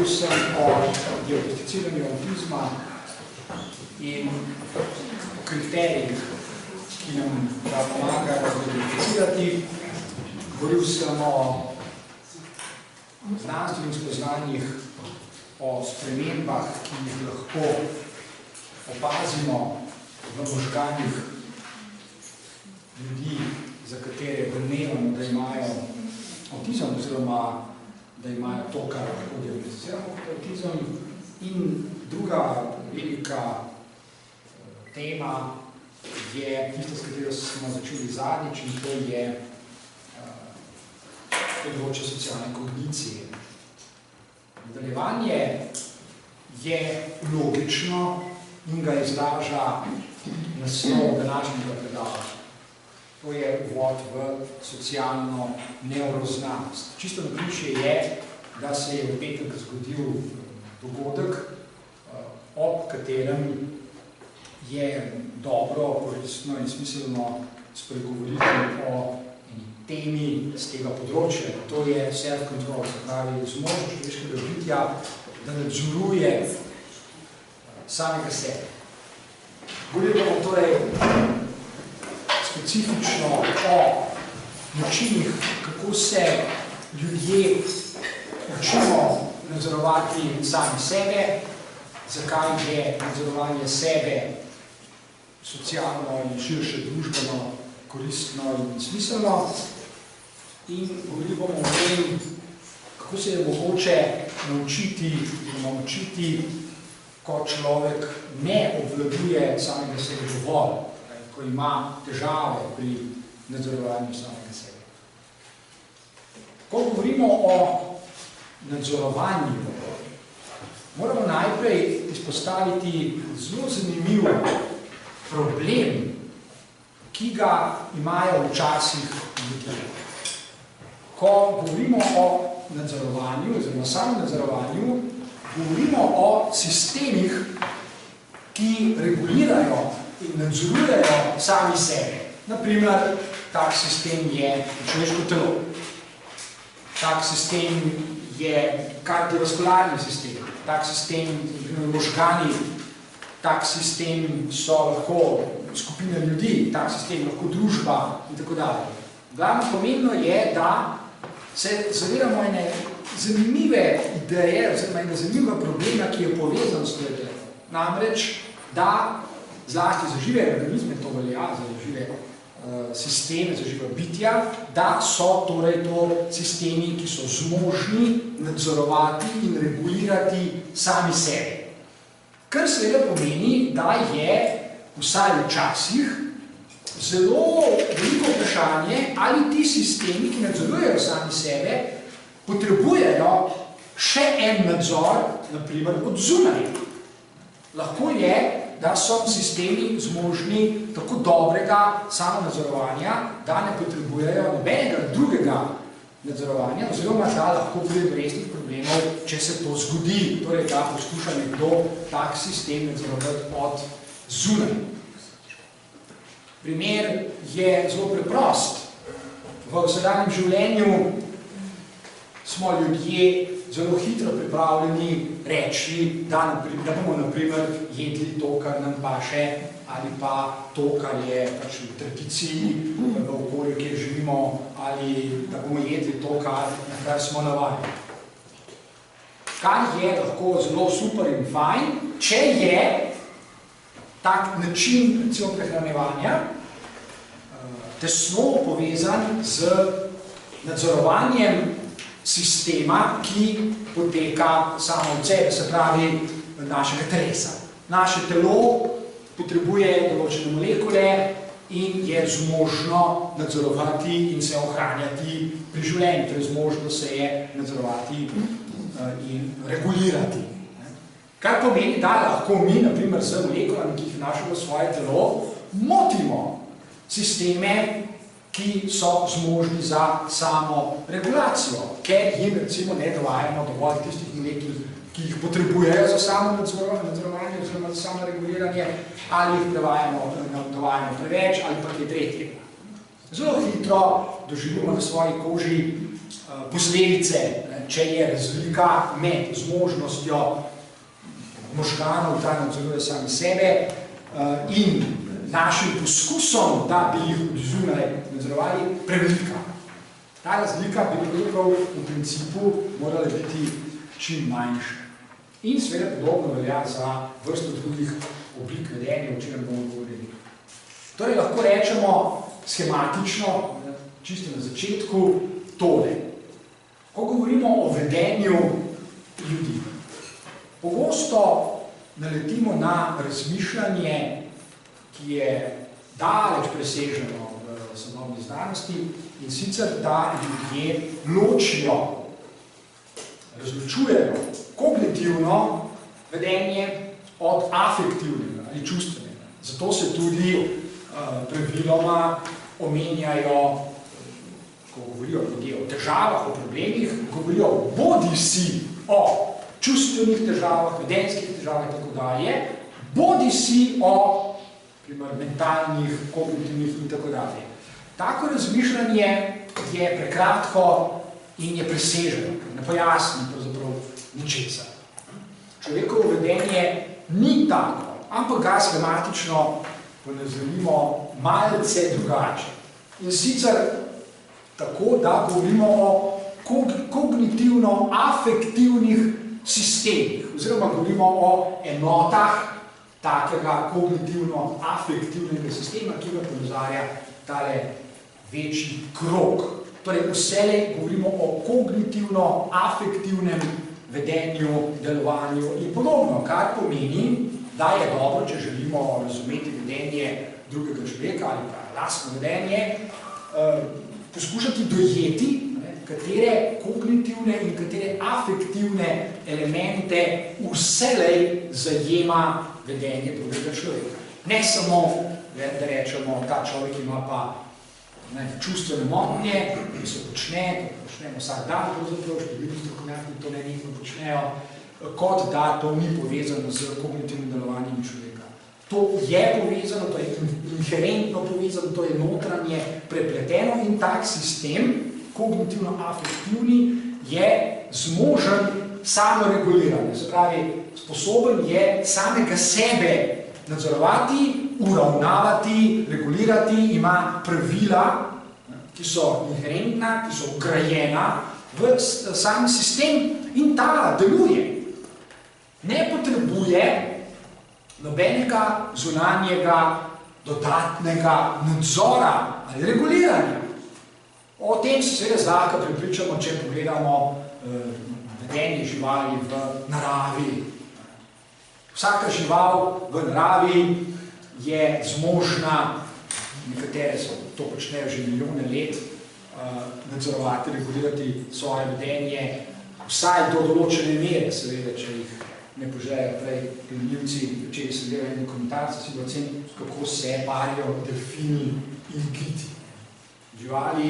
govoril sem o diagnosticiranju avtizma in kriterijih, ki nam ga pomagajo diagnosticirati. Govoril sem o znanstvenih spoznanjih, o spremembah, ki jih lahko opazimo v možganih ljudi, za katere domnevamo, da imajo avtizem, oziroma da imajo to, kar lahko diagnosticiramo kot avtizem. In druga velika tema je tista, s katero smo začeli zadnjič, in to je področje socialne kognicije. Nadaljevanje je logično in ga izraža naslov današnjega predavanja. To je uvod v socialno nevroznanost. Čisto naključje je, da se je v petek zgodil dogodek, ob katerem je dobro, koristno in smiselno spregovoriti o temi z tega področja. To je self-control, se pravi zmožnost človeškega bitja, da nadzoruje samega sebe. Govorili bomo torej specifično o načinih, kako se ljudje učimo nadzorovati sami sebe, zakaj je nadzorovanje sebe socialno in širše družbeno koristno in smiselno. In govorili bomo o tem, kako se je mogoče naučiti, ko človek ne obvladuje samega sebe dovolj, ko ima težave pri nadzorovanju samega sebe. Ko govorimo o nadzorovanju, moramo najprej izpostaviti zelo zanimiv problem, ki ga imajo včasih ljudje. Ko govorimo o nadzorovanju, oziroma samem nadzorovanju, govorimo o sistemih, ki regulirajo in nadzorujejo sami sebe. Naprimer, tak sistem je človeško telo. Tak sistem je kardiovaskularni sistem. Tak sistem je možgani. Tak sistem so lahko skupina ljudi. Tak sistem lahko družba in tako dalje. Glavno pomembno je, da se zavedamo ene zanimive ideje, oziroma ene zanimiva problema, ki je povezan s tem. Namreč, da zlasti za žive organizme, to velja za žive sisteme, za živa bitja, da so torej to sistemi, ki so zmožni nadzorovati in regulirati sami sebe. Kar seveda pomeni, da je vsaj včasih zelo veliko vprašanje, ali ti sistemi, ki nadzorujejo sami sebe, potrebujejo še en nadzor, naprimer od zunaj. Lahko je, da so sistemi zmožni tako dobrega samonadzorovanja, da ne potrebujejo nobenega drugega nadzorovanja, oziroma da lahko pride resnih problemov, če se to zgodi, torej da poskuša nekdo tak sistem nadzorovati od zunaj. Primer je zelo preprost. V vsakdanjem življenju smo ljudje zelo hitro pripravljeni reči, da bomo naprimer jedli to, kar nam paše, ali pa to, kar je pač v tradiciji, v okolju, kjer živimo, ali da bomo jedli to, na kar smo navajeni. Kar je lahko zelo super in fajn, če je tak način, recimo, prehranjevanja tesno povezan z nadzorovanjem sistema, ki poteka samo od sebe, se pravi našega telesa. Naše telo potrebuje določene molekule in je zmožno nadzorovati in se ohranjati pri življenju, torej zmožno se je nadzorovati in regulirati. Kar pomeni, da lahko mi, naprimer, z molekulami, ki jih vnašamo v svoje telo, motimo sisteme, ki so zmožni za samo regulacijo, ker jim recimo ne dovajamo dovolj tistih molekul, ki jih potrebujejo za samo nadzorovanje oziroma za samo reguliranje, ali jih dovajamo preveč ali pa kaj tretjega. zelo hitro doživimo na svoji koži posledice, če je razlika med zmožnostjo možganov, da nadzoruje sami sebe in našim poskusom, da bi jih od zunaj nadzorovali, prevelika. Ta razlika bi pravzaprav v principu morala biti čim manjša. In seveda podobno velja za vrsto drugih oblik vedenja, o čem bomo govorili. Torej lahko rečemo schematično, čisto na začetku, tole. Ko govorimo o vedenju ljudi, pogosto naletimo na razmišljanje, ki je daleč preseženo v sodobni znanosti, in sicer, da ljudje ločijo, razločujejo kognitivno vedenje od afektivnega ali čustvenega. Zato se tudi praviloma omenjajo, ko govorijo ljudje o težavah, o problemih, govorijo bodisi o čustvenih težavah, vedenjskih težavah in tako dalje, bodisi o mentalnih, kognitivnih in tako dalje. Tako razmišljanje je prekratko in je preseženo, ne pojasni pravzaprav ničesar. Človekovo vedenje ni tako, ampak ga schematično ponazorimo malce drugače. In sicer tako, da govorimo o kognitivno-afektivnih sistemih, oziroma govorimo o enotah takega kognitivno-afektivnega sistema, ki ga ponazarja tale večji krog. Torej, vselej govorimo o kognitivno-afektivnem vedenju, delovanju in podobno, kar pomeni, da je dobro, če želimo razumeti vedenje drugega človeka ali pa lastno vedenje, poskušati dojeti, katere kognitivne in katere afektivne elemente vselej zajema vedenje drugega človeka. Ne samo, da rečemo, ta človek ima pa čustvene motnje, ki se počnemo vsak dan, številni strokovnjaki to nenehno počnejo, kot da to ni povezano z kognitivnim delovanjem človeka. To je povezano, to je inherentno povezano, to je notranje prepleteno in tak sistem, kognitivno-afektivni, je zmožen samoreguliranje. Se pravi, sposoben je samega sebe nadzorovati, uravnavati, regulirati, ima pravila, ki so inherentna, ki so vgrajena v sam sistem in ta deluje. Ne potrebuje nobenega zunanjega dodatnega nadzora ali reguliranja. O tem se seveda zlahka prepričamo, če pogledamo vedenje živali v naravi. Vsaka žival v naravi je zmožna, nekatere to počnejo že milijone let, nadzorovati, regulirati svoje vedenje, vsaj do določene mere, seveda, če jih ne požejo prej gledljivci, včeraj sem delal en komentar, si bo ocenil, kako se parijo delfini in kiti. Živali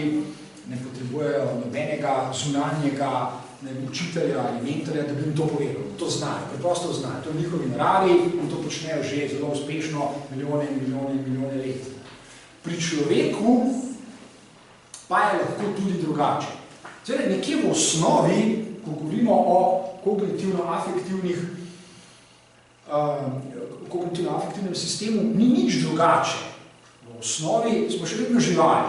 ne potrebujejo nobenega zunanjega učitelja ali mentorja, da bi jim to povedal. To znajo, preprosto znajo. To je v njihovi naravi in to počnejo že zelo uspešno milijone in milijone in milijone let. Pri človeku pa je lahko tudi drugače. Zdaj, nekje v osnovi, ko govorimo o kognitivno-afektivnem sistemu, ni nič drugače. V osnovi smo še vedno živali.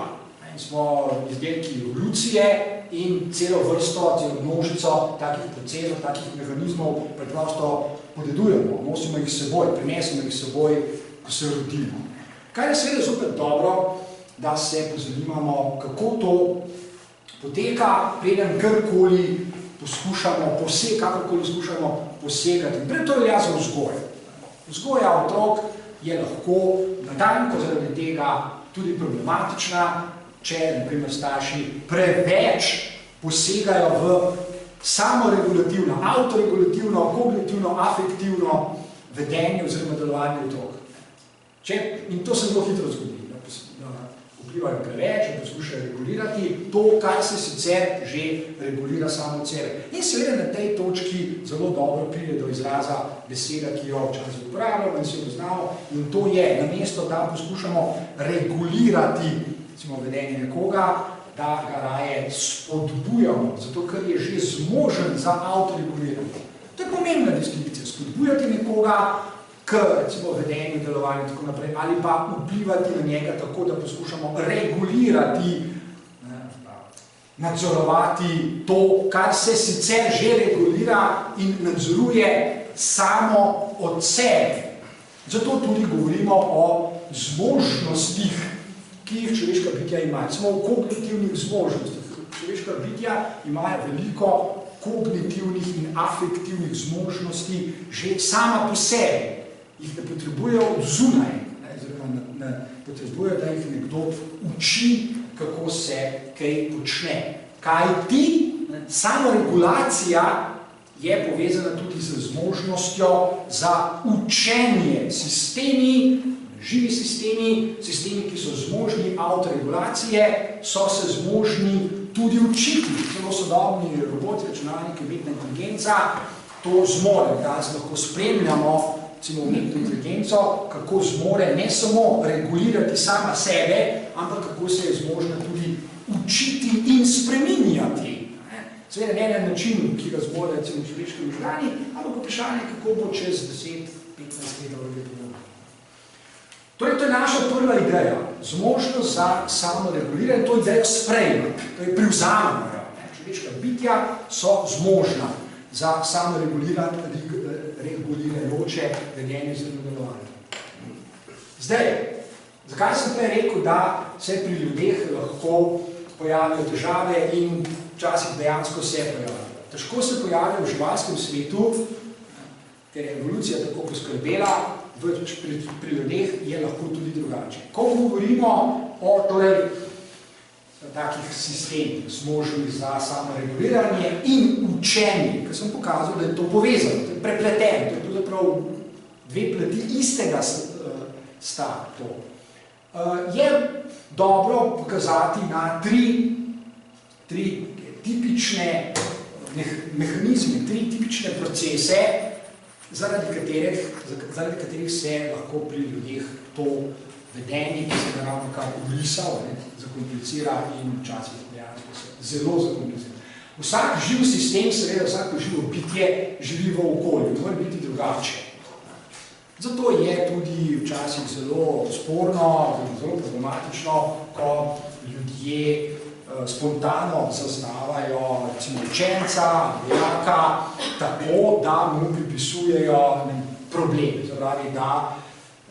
Smo izdelki evolucije in celo vrsto, celo množico takih procesov, takih mehanizmov preprosto podedujemo, nosimo jih seboj, prinesimo jih seboj, ko se rodimo. Kaj je seveda zopet dobro, da se pozanimamo, kako to poteka, preden kakorkoli poskušamo posegati. Pred to velja za vzgoj. Vzgoja otrok je lahko natanko zaradi tega tudi problematična, če, na primer, starši preveč posegajo v samoregulativno, avtoregulativno, kognitivno, afektivno vedenje oziroma delovanje otrok. In to se zelo hitro zgodi, da vplivajo preveč, da poskušajo regulirati to, kar se sicer že regulira samo od sebe. In seveda na tej točki zelo dobro pride do izraza beseda, ki jo včasih uporabljamo in se jo znamo, in to je, namesto da poskušamo regulirati recimo vedenje nekoga, da ga raje spodbujamo, zato ker je že zmožen za avtoreguliranje. To je pomembna distinkcija, spodbujati nekoga k recimo vedenju, delovanju in tako naprej, ali pa vplivati na njega tako, da poskušamo regulirati, nadzorovati to, kar se sicer že regulira in nadzoruje samo od sebe. Zato tudi govorimo o zmožnostih, ki jih človeška bitja imajo. Smo v kognitivnih zmožnostih. Človeška bitja imajo veliko kognitivnih in afektivnih zmožnosti že sama po sebi. Jih ne potrebujejo od zunaj, ne potrebujejo, da jih nekdo uči, kako se kaj počne. Kaj ti? Samoregulacija je povezana tudi z zmožnostjo za učenje. Sistemi, živi sistemi, ki so zmožni avtoregulacije, so se zmožni tudi učiti. Zelo sodobni roboti, računalniki, umetna inteligenca to zmore. Danes lahko spremljamo umetno inteligenco, kako zmore ne samo regulirati sama sebe, ampak kako se je zmožna tudi učiti in spreminjati. Seveda ne na način, ki ga zmore recimo človeški možgani, ampak vprašanje, kako bo čez 10-15 let podobno. Torej, to je naša prva ideja, zmožnost za samoreguliranje, to idejo sprejmati, to je privzamemo. Človeška bitja so zmožna za samoregulirajoče vedenje oziroma delovanje. Zdaj, zakaj sem prej rekel, da se pri ljudeh lahko pojavijo težave in včasih dejansko se pojavijo? Težko se pojavijo v živalskem svetu, ker je evolucija tako poskrbela, pri ljudeh je lahko tudi drugače. Ko govorimo o takih sistemih, zmožnih za samoreguliranje in učenje, ker sem pokazal, da je to povezano, to je prepleteno, to je pravzaprav dve plati istega sta to. Je dobro pokazati na tri tipične mehanizme, tri tipične procese, zaradi katerih se lahko pri ljudeh to vedenje, ki se ga ravno kar obrisal, zakomplicira in včasih dejansko se zelo zakomplicira. Vsak živ sistem, seveda vsako živo bitje živi v okolju, mora biti drugače. Zato je tudi včasih zelo sporno, zelo problematično, ko ljudje spontano zaznavajo recimo učenca, dijaka, tako, da mu pripisujejo problem. Zapravi, da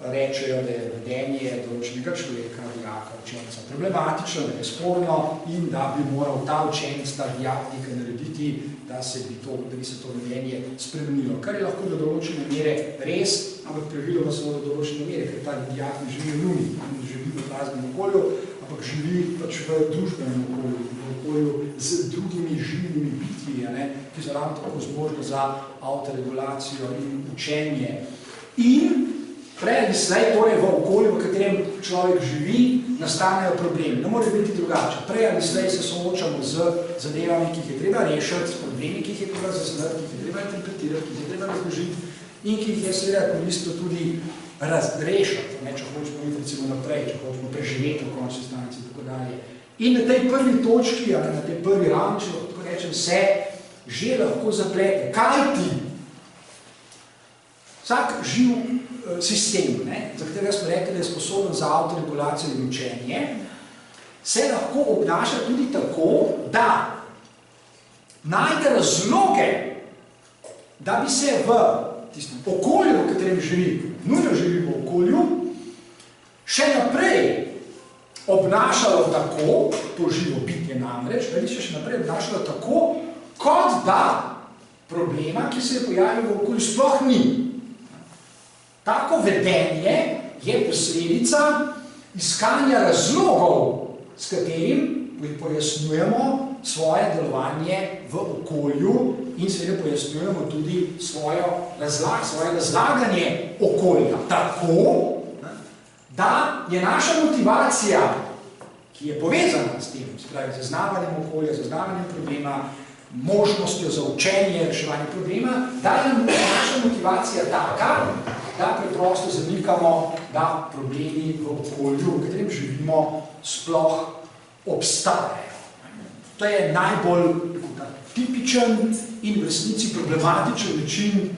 rečejo, da je vedenje določenega človeka, dijaka, učenca problematično, da je sporno in da bi moral ta učenec, ta dijak nekaj narediti, da bi se to vedenje spremenilo. Kar je lahko do določene mere res, ampak praviloma samo do določene mere, ker ta dijak ne živi v luni, ne živi v praznem okolju, ampak živi pač v družbenem okolju, v okolju z drugimi živimi bitji, ki so ravno tako zmožni za avtoregulacijo in učenje. In prej ali slej, torej v okolju, v katerem človek živi, nastanejo problemi. Ne more biti drugače. Prej ali slej se soočamo z zadevami, ki jih je treba rešiti, s problemi, ki jih je treba zaznati, ki jih je treba interpretirati, ki jih je treba razložiti in ki jih je seveda koristno tudi razrešiti, če hočemo iti recimo naprej, če hočemo preživeti v končni stanici in tako dalje. In na tej prvi točki, na tej prvi ravni, če tako rečem, se že lahko zaplete. Kaj ti? Vsak živ sistem, za katerega smo rekli, da je sposoben za avtoregulacijo in učenje, se lahko obnaša tudi tako, da najde razloge, da bi se v tistem okolju, v katerem živi, nujno živi v okolju, še naprej obnašalo tako, to živo bitje namreč, da bi se še naprej obnašalo tako, kot da problema, ki se je pojavil v okolju, sploh ni. Tako vedenje je posledica iskanja razlogov, s katerim pojasnjujemo svoje delovanje v okolju in seveda pojasnjujemo tudi svoje razlaganje okolja. Tako, da je naša motivacija, ki je povezana s tem, spravi zaznavanjem okolja, zaznavanjem problema, možnostjo za učenje, reševanje problema, da je naša motivacija taka, da preprosto zanikamo, da problemi v okolju, v katerem živimo, sploh obstajajo. To je najbolj tipičen in v resnici problematičen način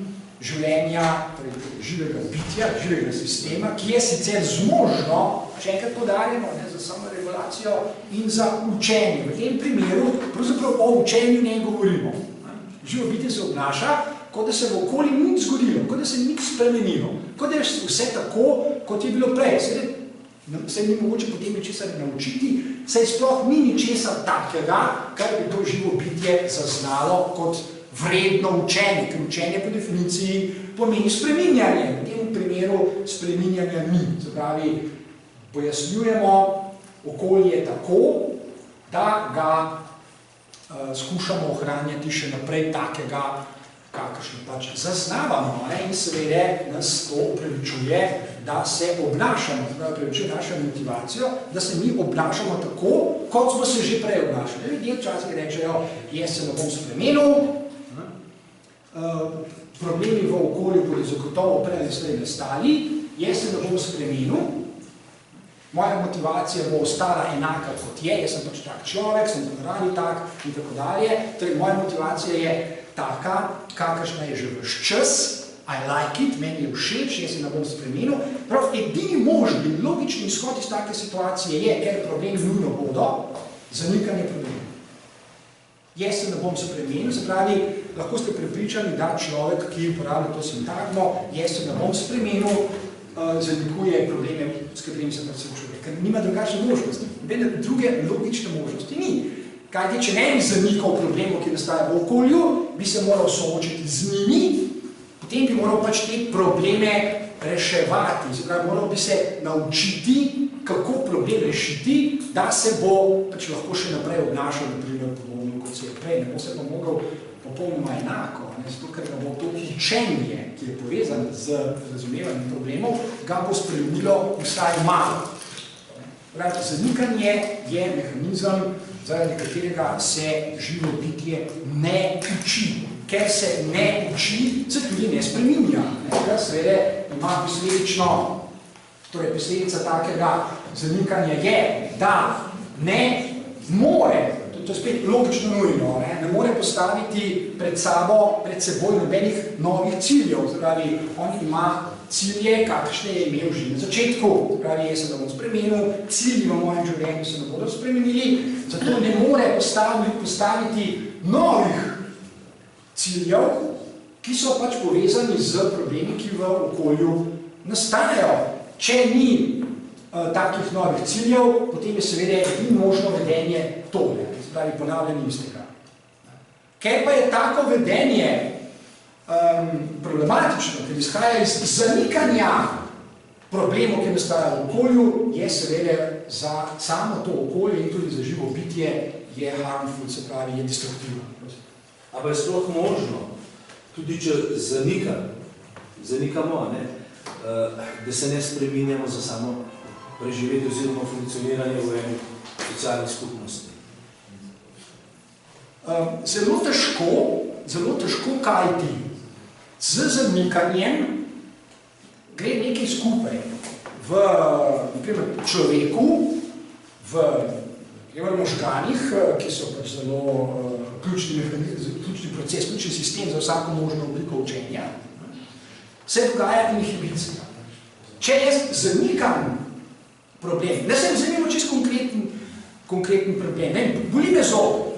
življenja, torej živega bitja, živega sistema, ki je sicer zmožno, še enkrat podarjeno, za samoregulacijo in za učenje. V tem primeru pravzaprav o učenju ne govorimo. Živo bitje se obnaša, kot da se v okolju nič zgodilo, kot da se nič spremenilo, kot da je vse tako, kot je bilo prej. Se ni mogoče potem ničesar naučiti, saj sploh ni ničesar takega, kar bi to živo bitje zaznalo kot vredno učenje, ker učenje po definiciji pomeni spreminjanje. V tem primeru spreminjanja ni. Se pravi, pojasnjujemo okolje tako, da ga skušamo ohranjati še naprej takega, kakršno pač zaznavamo. In seveda nas to upravičuje, da se obnašamo, da upravičuje našo motivacijo, da se mi obnašamo tako, kot smo se že prej obnašali. Ljudje včasih rečejo, jaz se ne bom spremenil, problemi v okolju bodo zagotovo prej ali slej nastali, jaz se ne bom spremenil, moja motivacija bo ostala enaka kot je, jaz sem pač tak človek, sem ponaradi tak in tako dalje. Torej, moja motivacija je taka, kakršna je že vaš čas, I like it, meni je všeč, jaz se ne bom spremenil. Prav edini možni, logični izhod iz take situacije je, ker problemi nujno bodo, zanikanje problemov. Jaz se ne bom spremenil, se pravi, lahko ste prepričani, da človek, ki uporablja to sintagmo, jaz se ne bom spremenil, zanikuje probleme, s katerimi se srečuje, ker nima drugačne možnosti. Druge logične možnosti ni. Kajti, če ne bi zanikal problemov, ki nastaja v okolju, bi se moral soočiti z njimi, potem bi moral pač te probleme reševati. Se pravi, moral bi se naučiti, kako problem rešiti, da se bo pač lahko še naprej obnašal, naprimer, podobno, kot se je prej. Ne bo se pa mogel popolnoma enako, zato ker ga bo to učenje, ki je povezan z razumevanjem problemov, ga bo spremenilo vsaj malo. Zanikanje je mehanizem, zaradi katerega se živo bitje ne uči. Ker se ne uči, se tudi ne spreminja. Kar seveda ima posledično, torej posledica takega zanikanja je, da ne more, to je spet logično nujno, ne more postaviti pred seboj nobenih novih ciljev. Zdaj, on ima cilje, kakšne je imel že na začetku. Zdaj, jaz se ne bom spremenil, cilji v mojem življenju se ne bodo spremenili, zato ne more postaviti novih ciljev, ki so pač povezani z problemi, ki v okolju nastajajo. Če ni takih novih ciljev, potem je seveda ni možno vedenje tole, pravi ponavljanje istega. Ker pa je tako vedenje problematično, ker izhaja iz zanikanja problemov, ki nastajajo v okolju, je seveda za samo to okolje in tudi za živo bitje je harmful, se pravi, je destruktivno. Ampak je sploh možno, tudi če zanikamo, da se ne spreminjamo za samo preživeti oziroma funkcioniranje v eni socialni skupnosti. Zelo težko kajti. Z zanikanjem gre nekaj skupaj. V človeku, v možganih, ki so pač zelo ključni proces, ključni sistem za vsako možno obliko učenja, se dogaja inhibicija. Če jaz zanikam problem, ne sem zanimljiv čisto konkreten problem, boli me zob.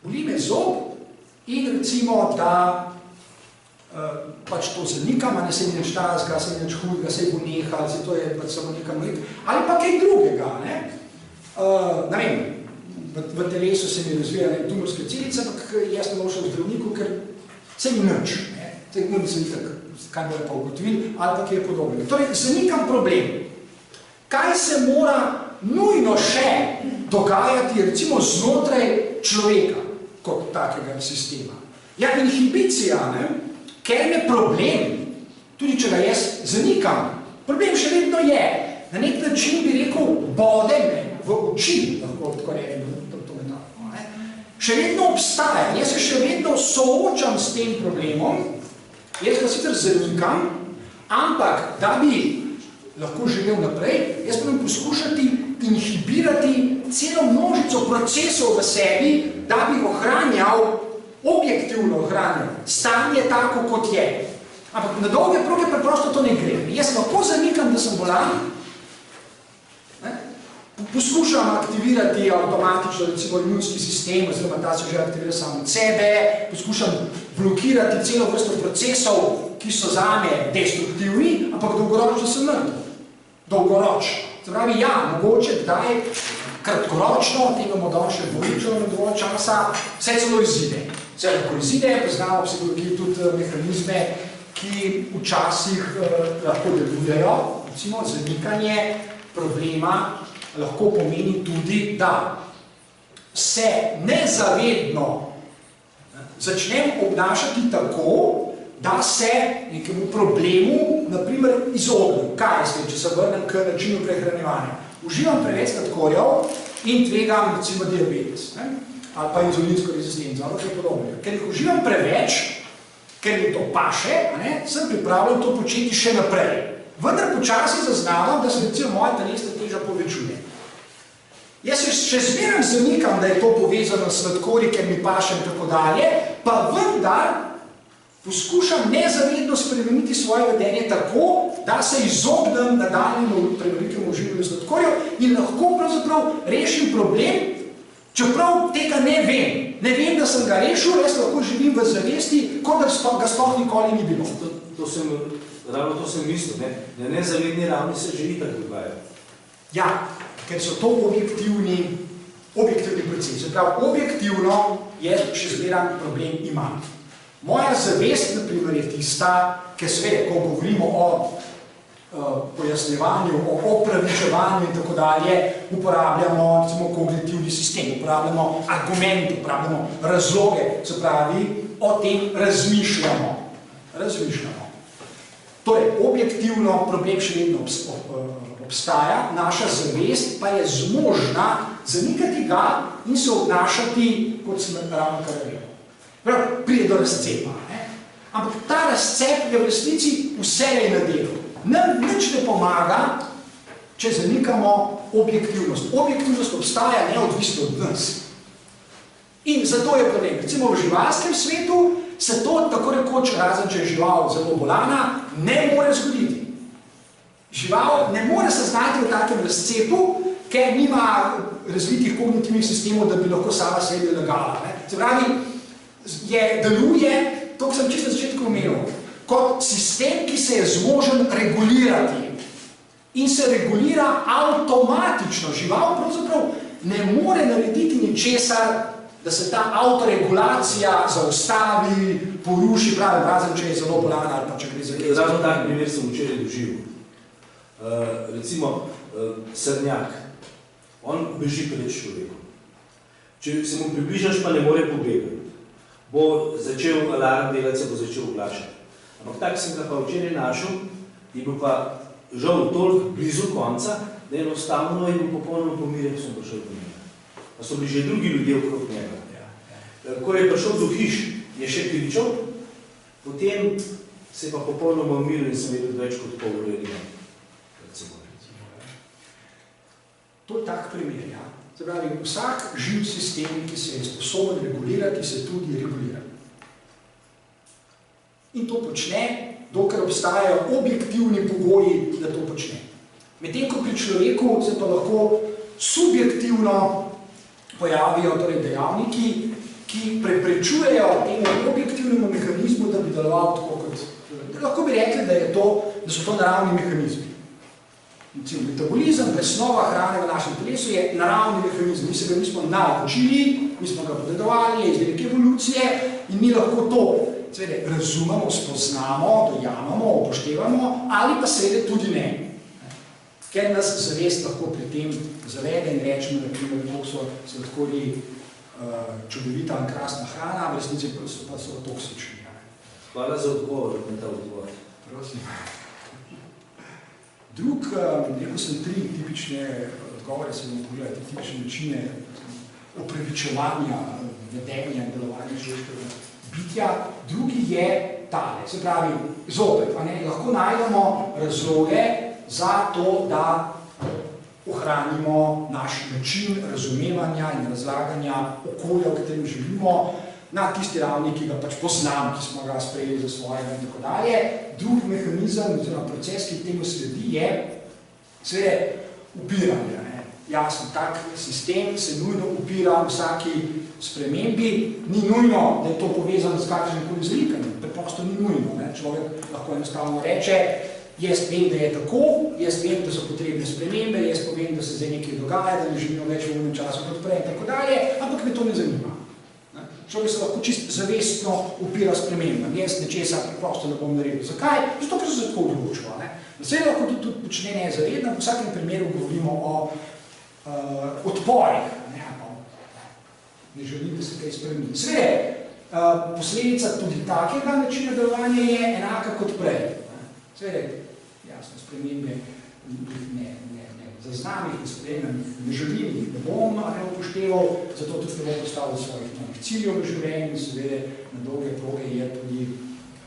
Boli me zob in recimo, da pač to zanikam, a ne se mi neč tazga, se mi neč hudga, se bo nehal, se to je pač samo nekam let, ali pa kaj drugega, ne? Ne vem, v telesu se mi razvija tumorske celice, ampak jaz ne bom šel v zdravniku, ker se mi nič, ne? Tekmo nisem itak, kaj bojo pa ugotovili, ali pa kaj je podobno. Torej, zanikam problem. Kaj se mora nujno še dogajati, recimo, znotraj človeka, kot takega sistema? Ja, inhibicija, ne? Ker me problem, tudi če ga jaz zanikam, problem še vedno je. Na nek način bi rekel, bode me v oči, lahko tako rečem, še vedno obstaja. Jaz se še vedno soočam s tem problemom Jaz ga sicer zanikam, ampak da bi lahko živel naprej, jaz moram poskušati inhibirati celo množico procesov v sebi, da bi ohranjal, objektivno ohranjal stanje tako, kot je. Ampak na dolge proge preprosto to ne gre. Jaz lahko zanikam, da sem bolan, poskušam aktivirati avtomatično, recimo, imunski sistem, oziroma ta se že aktivira samo od sebe, poskušam blokirati celo vrsto procesov, ki so zame destruktivni, ampak dolgoročno sem mrtev. Dolgoročno. Se pravi, ja, mogoče kdaj kratkoročno, tega bomo danes še boličeno na dovolj časa, vse celo izide. Vse lahko izide, poznamo v psihologiji tudi mehanizme, ki včasih lahko delujejo, recimo zanikanje problema lahko pomeni tudi, da se nezavedno začnem obnašati tako, da se nekemu problemu, naprimer, izognem. Kaj je, če se vrnem k načinu prehranjevanja? Uživam preveč sladkorjev in tvegam, recimo, diabetes, ne? Ali pa inzulinsko rezistenco, ali kaj podobnega. Ker jih uživam preveč, ker mi to paše, ne? Sem pripravljen to početi še naprej. Vendar počasi zaznavam, da se recimo moja telesna teža povečuje. Jaz še zmeraj zanikam, da je to povezano s sladkorji, ker mi paše in tako dalje, pa vendar poskušam nezavedno spremeniti svoje vedenje tako, da se izognem nadaljnjemu prevelikemu uživanju sladkorjev in lahko pravzaprav rešim problem, čeprav tega ne vem. Ne vem, da sem ga rešil, jaz lahko živim v zavesti, kot da ga sploh nikoli ni bilo. Ravno to sem mislil, ne? Na nezavedni ravni se že itak dogajajo. Ja, ker so to objektivni procesi. Prav, objektivno jaz še zmeraj problem imam. Moja zavest, na primer, je tista, ker seveda, ko govorimo o pojasnevanju, o opravičevanju in tako dalje, uporabljamo, recimo, kognitivni sistem, uporabljamo argumente, uporabljamo razloge, se pravi, o tem razmišljamo. Torej, objektivno problem še vedno obstaja, naša zavest pa je zmožna zanikati ga in se obnašati, kot sem ravno kar rekel. Pride do razcepa. Ampak ta razcep je v resnici vselej na delu. Nam nič ne pomaga, če zanikamo objektivnost. Objektivnost obstaja neodvisno od nas. In zato je problem. Recimo v živalskem svetu se to, tako rekoč, razen če je žival zelo bolana, ne more zgoditi. Žival ne more se znati v takem razcepu, ker nima razvitih kognitivnih sistemov, da bi lahko sama sebi lagala. Se pravi, deluje, to sem čisto na začetku omenil, kot sistem, ki se je zmožen regulirati. In se regulira avtomatično. Žival pravzaprav ne more narediti ničesar, da se ta avtoregulacija zaustavi, poruši, pravi, razen če je zelo bolana ali pa če gre za kaj. Ravno tak primer sem včeraj doživel. Recimo, srnjak, on beži pred človekom. Če se mu približaš, pa ne more pobegati. Bo začel alarm delati, se bo začel oglašati. Ampak tak sem ga pa včeraj našel in bil pa žal toliko blizu konca, da enostavno je bil popolnoma pomirjen, ko sem prišel do njega. Pa so bili že drugi ljudje okrog njega. Ko je prišel do hiš, je še kričal, potem se je pa popolnoma umiril in sem vedel več kot pol ure nima. To je tak primer, ja. Se pravi, vsak živ sistem, ki se je sposoben regulirati, se tudi regulira. In to počne, dokler obstajajo objektivni pogoji, da to počne. Medtem ko pri človeku se pa lahko subjektivno pojavijo torej dejavniki, ki preprečujejo temu objektivnemu mehanizmu, da bi deloval tako kot... Lahko bi rekli, da so to naravni mehanizmi. Metabolizem, presnova hrane v našem telesu je naravni mehanizem. Mi se ga nismo naučili, mi smo ga podedovali, je izdelek evolucije in mi lahko to seveda razumemo, spoznamo, dojamamo, upoštevamo ali pa seveda tudi ne. Ker nas zavest lahko pri tem zavede in rečemo, kako so sladkorji čudovita in krasna hrana, v resnici pa so toksični. Hvala za odgovor, na ta odgovor. Prosim. Rekel sem 3 tipične odgovore, se bomo pogledati, tipične načine opravičevanja, vedenja in delovanja človeškega bitja, drugi je tale. Se pravi, zopet, lahko najdemo razloge za to, da ohranimo naš način razumevanja in razlaganja okolja, v katerem živimo, na tisti ravni, ki ga pač poznam, ki smo ga sprejeli za svojega in tako dalje. Drugi mehanizem, oziroma proces, ki temu sledi, je seveda upiranje. Jasno, tak sistem se nujno upira vsaki spremembi, ni nujno, da je to povezano s kakšnimkoli zlikanjem, preprosto ni nujno. Človek lahko enostavno reče, jaz vem, da je tako, jaz vem, da so potrebne spremembe, jaz povem, da se zdaj nekaj dogaja, da ne živimo več v enem času kot prej in tako dalje, ampak me to ne zanima. Človek se lahko čisto zavestno upira spremembam. Jaz nečesa preprosto ne bom naredil. Zakaj? Zato, ker so se tako odločilo. Seveda lahko tudi počne nezavedno, v vsakem primeru govorimo o odporih. Ne želim, da se kaj spremeni. Seveda, posledica tudi takega načina delovanja je enaka kot prej. Seveda, jasno, spremembe ne zaznamih, ne sprememih, ne želim, ne bom upošteval, zato tudi ne bom postavil svojih novih ciljev v življenju in seveda na dolge proge je tudi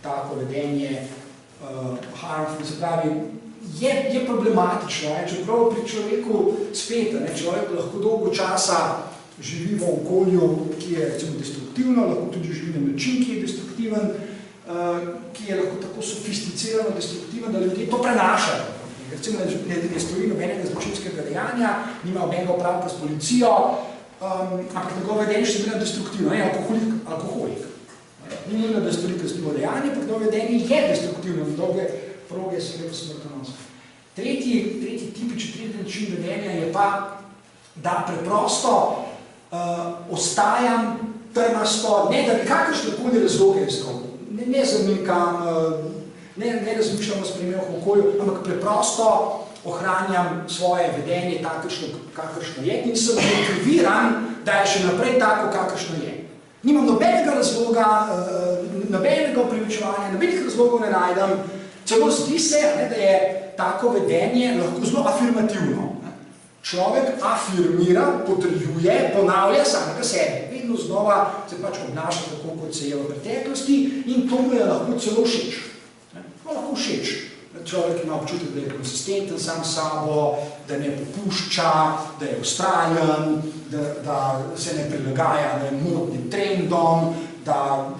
tako vedenje harmful, se pravi, je problematično, čeprav pri človeku spet, človek lahko dolgo časa živi v okolju, ki je recimo destruktivno, lahko tudi živi na način, ki je destruktiven, ki je lahko tako sofisticirano destruktiven, da ljudje to prenašajo. Recimo ne stori nobenega zločinskega dejanja, nima nobenega opravka s policijo, ampak njegove vedenje še bila destruktivno, alkoholik. Ni nujno, da stori kaznivo dejanje, ampak njegove vedenje je destruktivno, na dolge proge se lepo smrtonosno. Tretji tipični način vedenja je pa, da preprosto ostajam trmasto, ne da bi kakršnekoli razloge iskal, ne zamikam, ne razmišljam o spremembah v okolju, ampak preprosto ohranjam svoje vedenje kakršno je in sem motiviran, da je še naprej tako, kakršno je. Nimam nobenega razloga, nobenega upravičevanja, nobenih razlogov ne najdem, celo zdi se, da je tako vedenje lahko zelo afirmativno. Človek afirmira, potrjuje, ponavlja samega sebe. Vedno znova se pač obnaša tako, kot se je v preteklosti in to mu je lahko celo všeč. Lahko všeč. Človek ima občutek, da je konsistenten sam s sabo, da ne popušča, da je vztrajen, da se ne prilagaja modnim trendom, da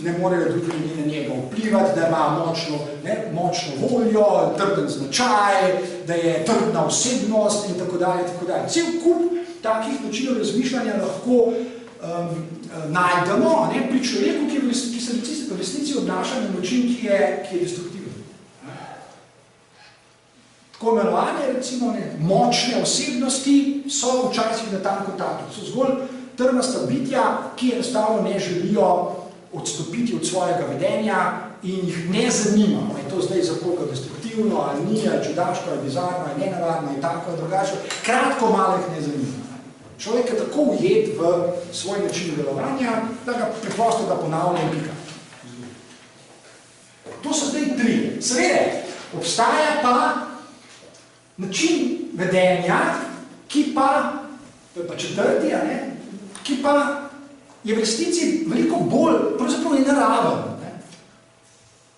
ne morejo drugi ljudi na njega vplivati, da ima močno voljo, trden značaj, da je trdna osebnost in tako dalje. Cel kup takih načinov razmišljanja lahko najdemo pri človeku, ki se v resnici obnaša na način, ki je destruktiven. Tako imenovane, recimo, močne osebnosti so včasih natanko tako. So zgolj trmasta bitja, ki enostavno ne želijo odstopiti od svojega vedenja in jih ne zanima. Je to zdaj za koga destruktivno, ali ni, ali čudaško, ali bizarno, ali nenavadno, ali tako, ali drugače. Kratko malo jih ne zanima. Človek je tako ujet v svoj način delovanja, da ga preprosto da ponavlja in pika. To so zdaj tri. Seveda, obstaja pa način vedenja, ki pa, to je pa četrti, ki pa je v resnici veliko bolj, pravzaprav je naraven.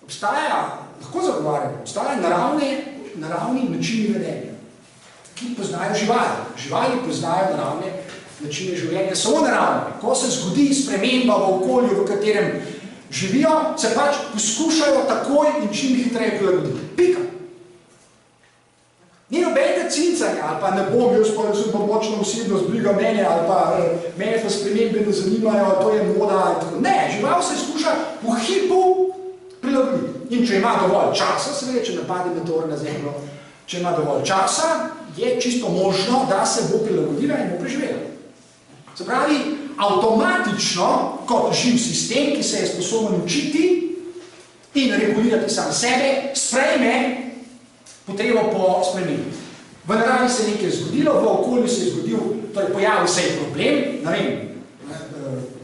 Obstaja, lahko zagovarjamo, obstaja naravni načini vedenja, ki poznajo živali. Živali poznajo naravne načine življenja, samo naravne. Ko se zgodi sprememba v okolju, v katerem živijo, se pač poskušajo takoj in čim hitreje prilagoditi. Pika. Ni nobenega cincanja, ali pa ne bom, jaz pa močno osebnost, briga mene, ali pa mene pa spremembe ne zanimajo, to je moda. Ne, žival se skuša v hipu prilagoditi. In če ima dovolj časa, seveda, če napade meteor na zemljo, če ima dovolj časa, je čisto možno, da se bo prilagodila in bo preživela. Se pravi, avtomatično, kot živ sistem, ki se je sposoben učiti in regulirati sam sebe, sprejme potrebo po spremembi. V naravi se je nekaj zgodilo, v okolju se je zgodil, torej pojavil se je problem, ne vem,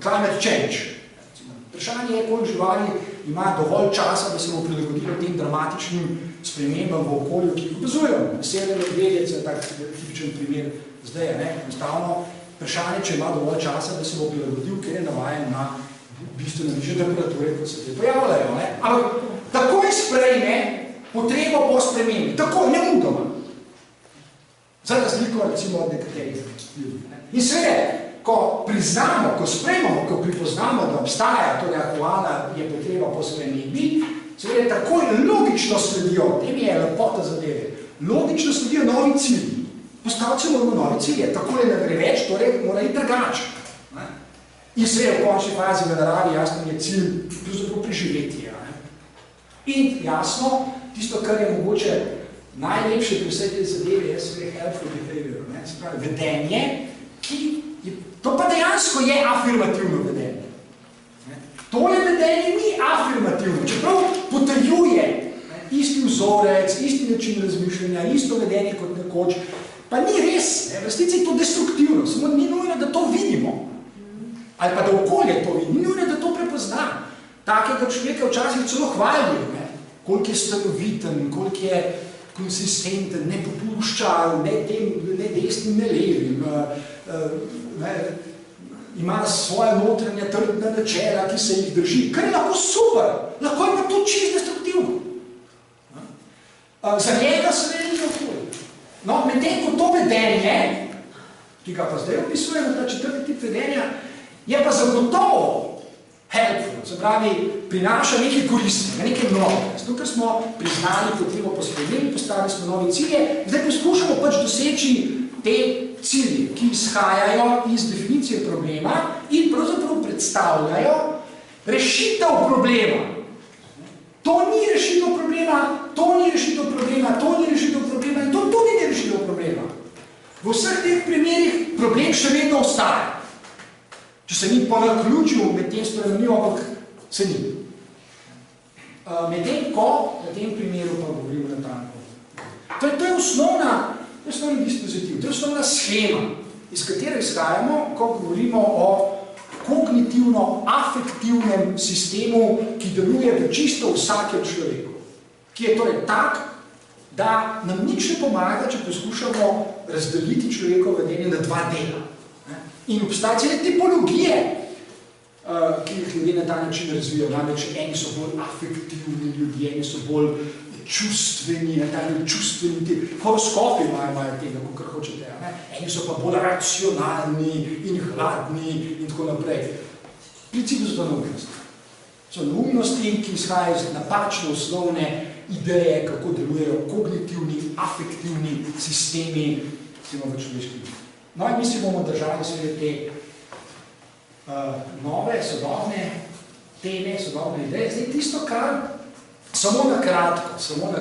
climate change. Vprašanje je, koliko živali ima dovolj časa, da se bo prilagodilo tem dramatičnim spremembam v okolju, ki jih opazujejo. Severni medvedec je tak tipičen primer zdaj, enostavno vprašanje, če ima dovolj časa, da se bo prilagodil, ker je navajen na bistveno nižje temperature, kot se te pojavljajo. Ampak takoj sprejme potrebo po spremembi, takoj, nemudoma. Za razliko, recimo, od nekaterih ljudi. In seveda, ko priznamo, ko sprejmemo, ko pripoznamo, da obstaja, torej aktualna je potreba po spremembi, seveda takoj logično sledijo, tem je lepota zadeve, logično sledijo novi cilji. Postaviti moramo novi cilje, takole ne gre več, torej mora iti drugače. In seveda v končni fazi v naravi jasno je cilj pravzaprav preživetje. In jasno, tisto, kar je mogoče najlepše pri vsej te zadeve, je seveda helpful behavior, se pravi vedenje, ki je, to pa dejansko je afirmativno vedenje. Tole vedenje ni afirmativno, čeprav potrjuje isti vzorec, isti način razmišljanja, isto vedenje kot nekoč, pa ni res, v resnici je to destruktivno, samo ni nujno, da to vidimo. Ali pa da okolje to vidi, ni nujno, da to prepozna. Takega človeka včasih celo hvalijo, koliko je stanoviten, koliko je konsistenten, ne popušča, ne desnim, ne levim, ima svoje notranje trdne načela, ki se jih drži, kar je lahko super, lahko je pa to čisto destruktivno. Za njega se ne ni okolje. No, medtem ko to vedenje, ki ga pa zdaj opisujemo, ta četrti tip vedenja, je pa zagotovo helpful, se pravi, prinaša nekaj koristnega, nekaj novega. Zato, ker smo priznali potrebo po spremembi, postavili smo nove cilje, zdaj poskušamo pač doseči te cilje, ki izhajajo iz definicije problema in pravzaprav predstavljajo rešitev problema. To ni rešitev problema, to ni rešitev problema, to ni rešitev problema in to tudi ni rešitev problema. V vseh teh primerih problem še vedno ostaja. Če se ni po naključju med tem spremenil, ampak se ni. Medtem ko, v tem primeru pa govorimo natanko. To je osnovni dispozitiv, to je osnovna schema, iz katere izhajamo, ko govorimo o kognitivno-afektivnem sistemu, ki deluje v čisto vsakem človeku. Ki je torej tak, da nam nič ne pomaga, če poskušamo razdeliti človekovo vedenje na dva dela. In obstaja cele tipologije, ki jih ljudje na ta način razvijajo. Namreč eni so bolj afektivni ljudje, eni so bolj čustveni, čustveni tip. Horoskopi imajo tega, kakor hočete. Eni so pa bolj racionalni in hladni in tako naprej. Princip so neumnosti. So neumnosti, ki izhajajo iz napačne osnovne ideje, kako delujejo kognitivni, afektivni sistemi v človeški biti. No in mi si bomo držali seveda te nove, sodobne teme, sodobne ideje. Zdaj tisto, kar samo na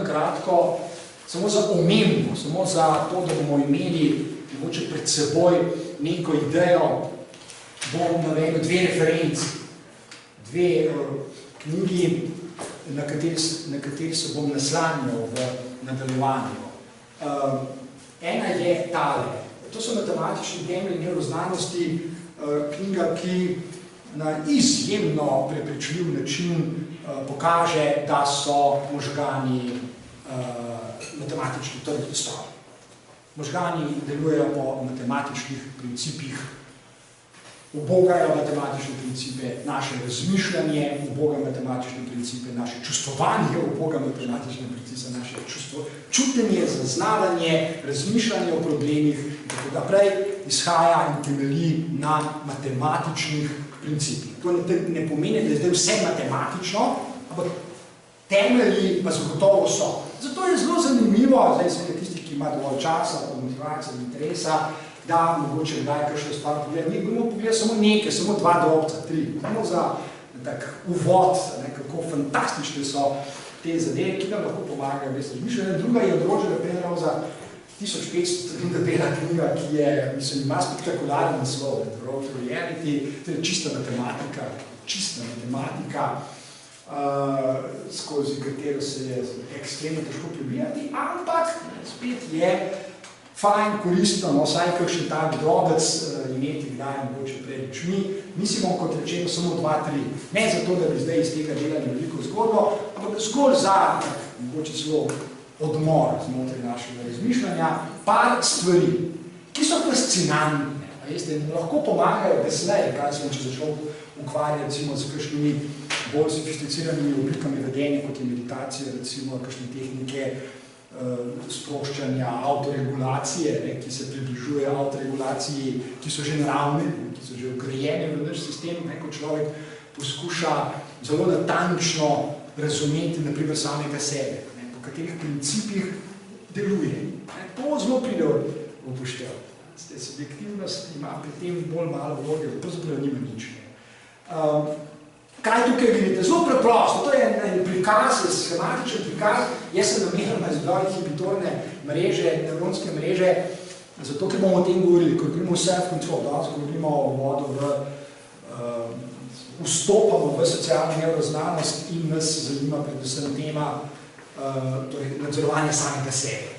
kratko, samo za omembo, samo za to, da bomo imeli mogoče pred seboj neko idejo, bom navedel dve referenci, dve knjigi, na kateri se bom naslanjal v nadaljevanju. Ena je tale. To so matematični temelji nevroznanosti, knjiga, ki na izjemno prepričljiv način pokaže, da so možgani matematični stroj. Možgani delujejo po matematičnih principih, ubogajo matematične principe, naše razmišljanje uboga matematične principe, naše čustvovanje uboga matematične principe, naše čutenje, zaznavanje, razmišljanje o problemih in tako naprej izhaja in temelji na matematičnih principih. To ne pomeni, da je zdaj vse matematično, ampak temelji pa zagotovo so. Zato je zelo zanimivo, zdaj seveda tistih, ki ima dovolj časa, motivacije in interesa, da mogoče kdaj kakšno stvar pogleda. Mi bomo pogledali samo nekaj, samo 2 drobca, 3. Samo za tak uvod, kako fantastične so te zadeve, ki nam lahko pomagajo res razmišljati. Druga je od Rogerja Penrose 1500 bela knjiga, ki je, mislim, ima spektakularen naslov, The Road to Reality, to je čista matematika, skozi katero se je ekstremno težko prebijati, ampak spet je fajn, koristno, vsaj kakšen tak drobec imeti kdaj mogoče pred očmi. Mi si bomo, kot rečeno, samo 2-3. Ne zato, da bi zdaj iz tega delali veliko zgodbo, ampak zgolj za mogoče celo odmor znotraj našega razmišljanja, par stvari, ki so fascinantne. Veste, lahko pomagajo kasneje, kaj sem, če začel ukvarjati recimo z kakšnimi bolj sofisticiranimi oblikami vedenja, kot je meditacija, recimo kakšne tehnike sproščanja avtoregulacije, ki se približuje avtoregulaciji, ki so že naravne, ki so že vgrajene v naš sistem, ko človek poskuša zelo natančno razumeti, na primer, samega sebe, po katerih principih deluje. To zelo pride v upoštev. Subjektivnost ima pri tem bolj malo vloge, pravzaprav nima nič. Kaj tukaj vidite? Zelo preprosto, to je en prikaz, schematičen prikaz. Jaz sem namenoma izbral inhibitorne mreže, nevronske mreže, zato, ker bomo o tem govorili, ko govorimo o self-control, danes govorimo o vodu vstopamo v socialno nevroznanost in nas zanima predvsem tema nadzorovanja samega sebe.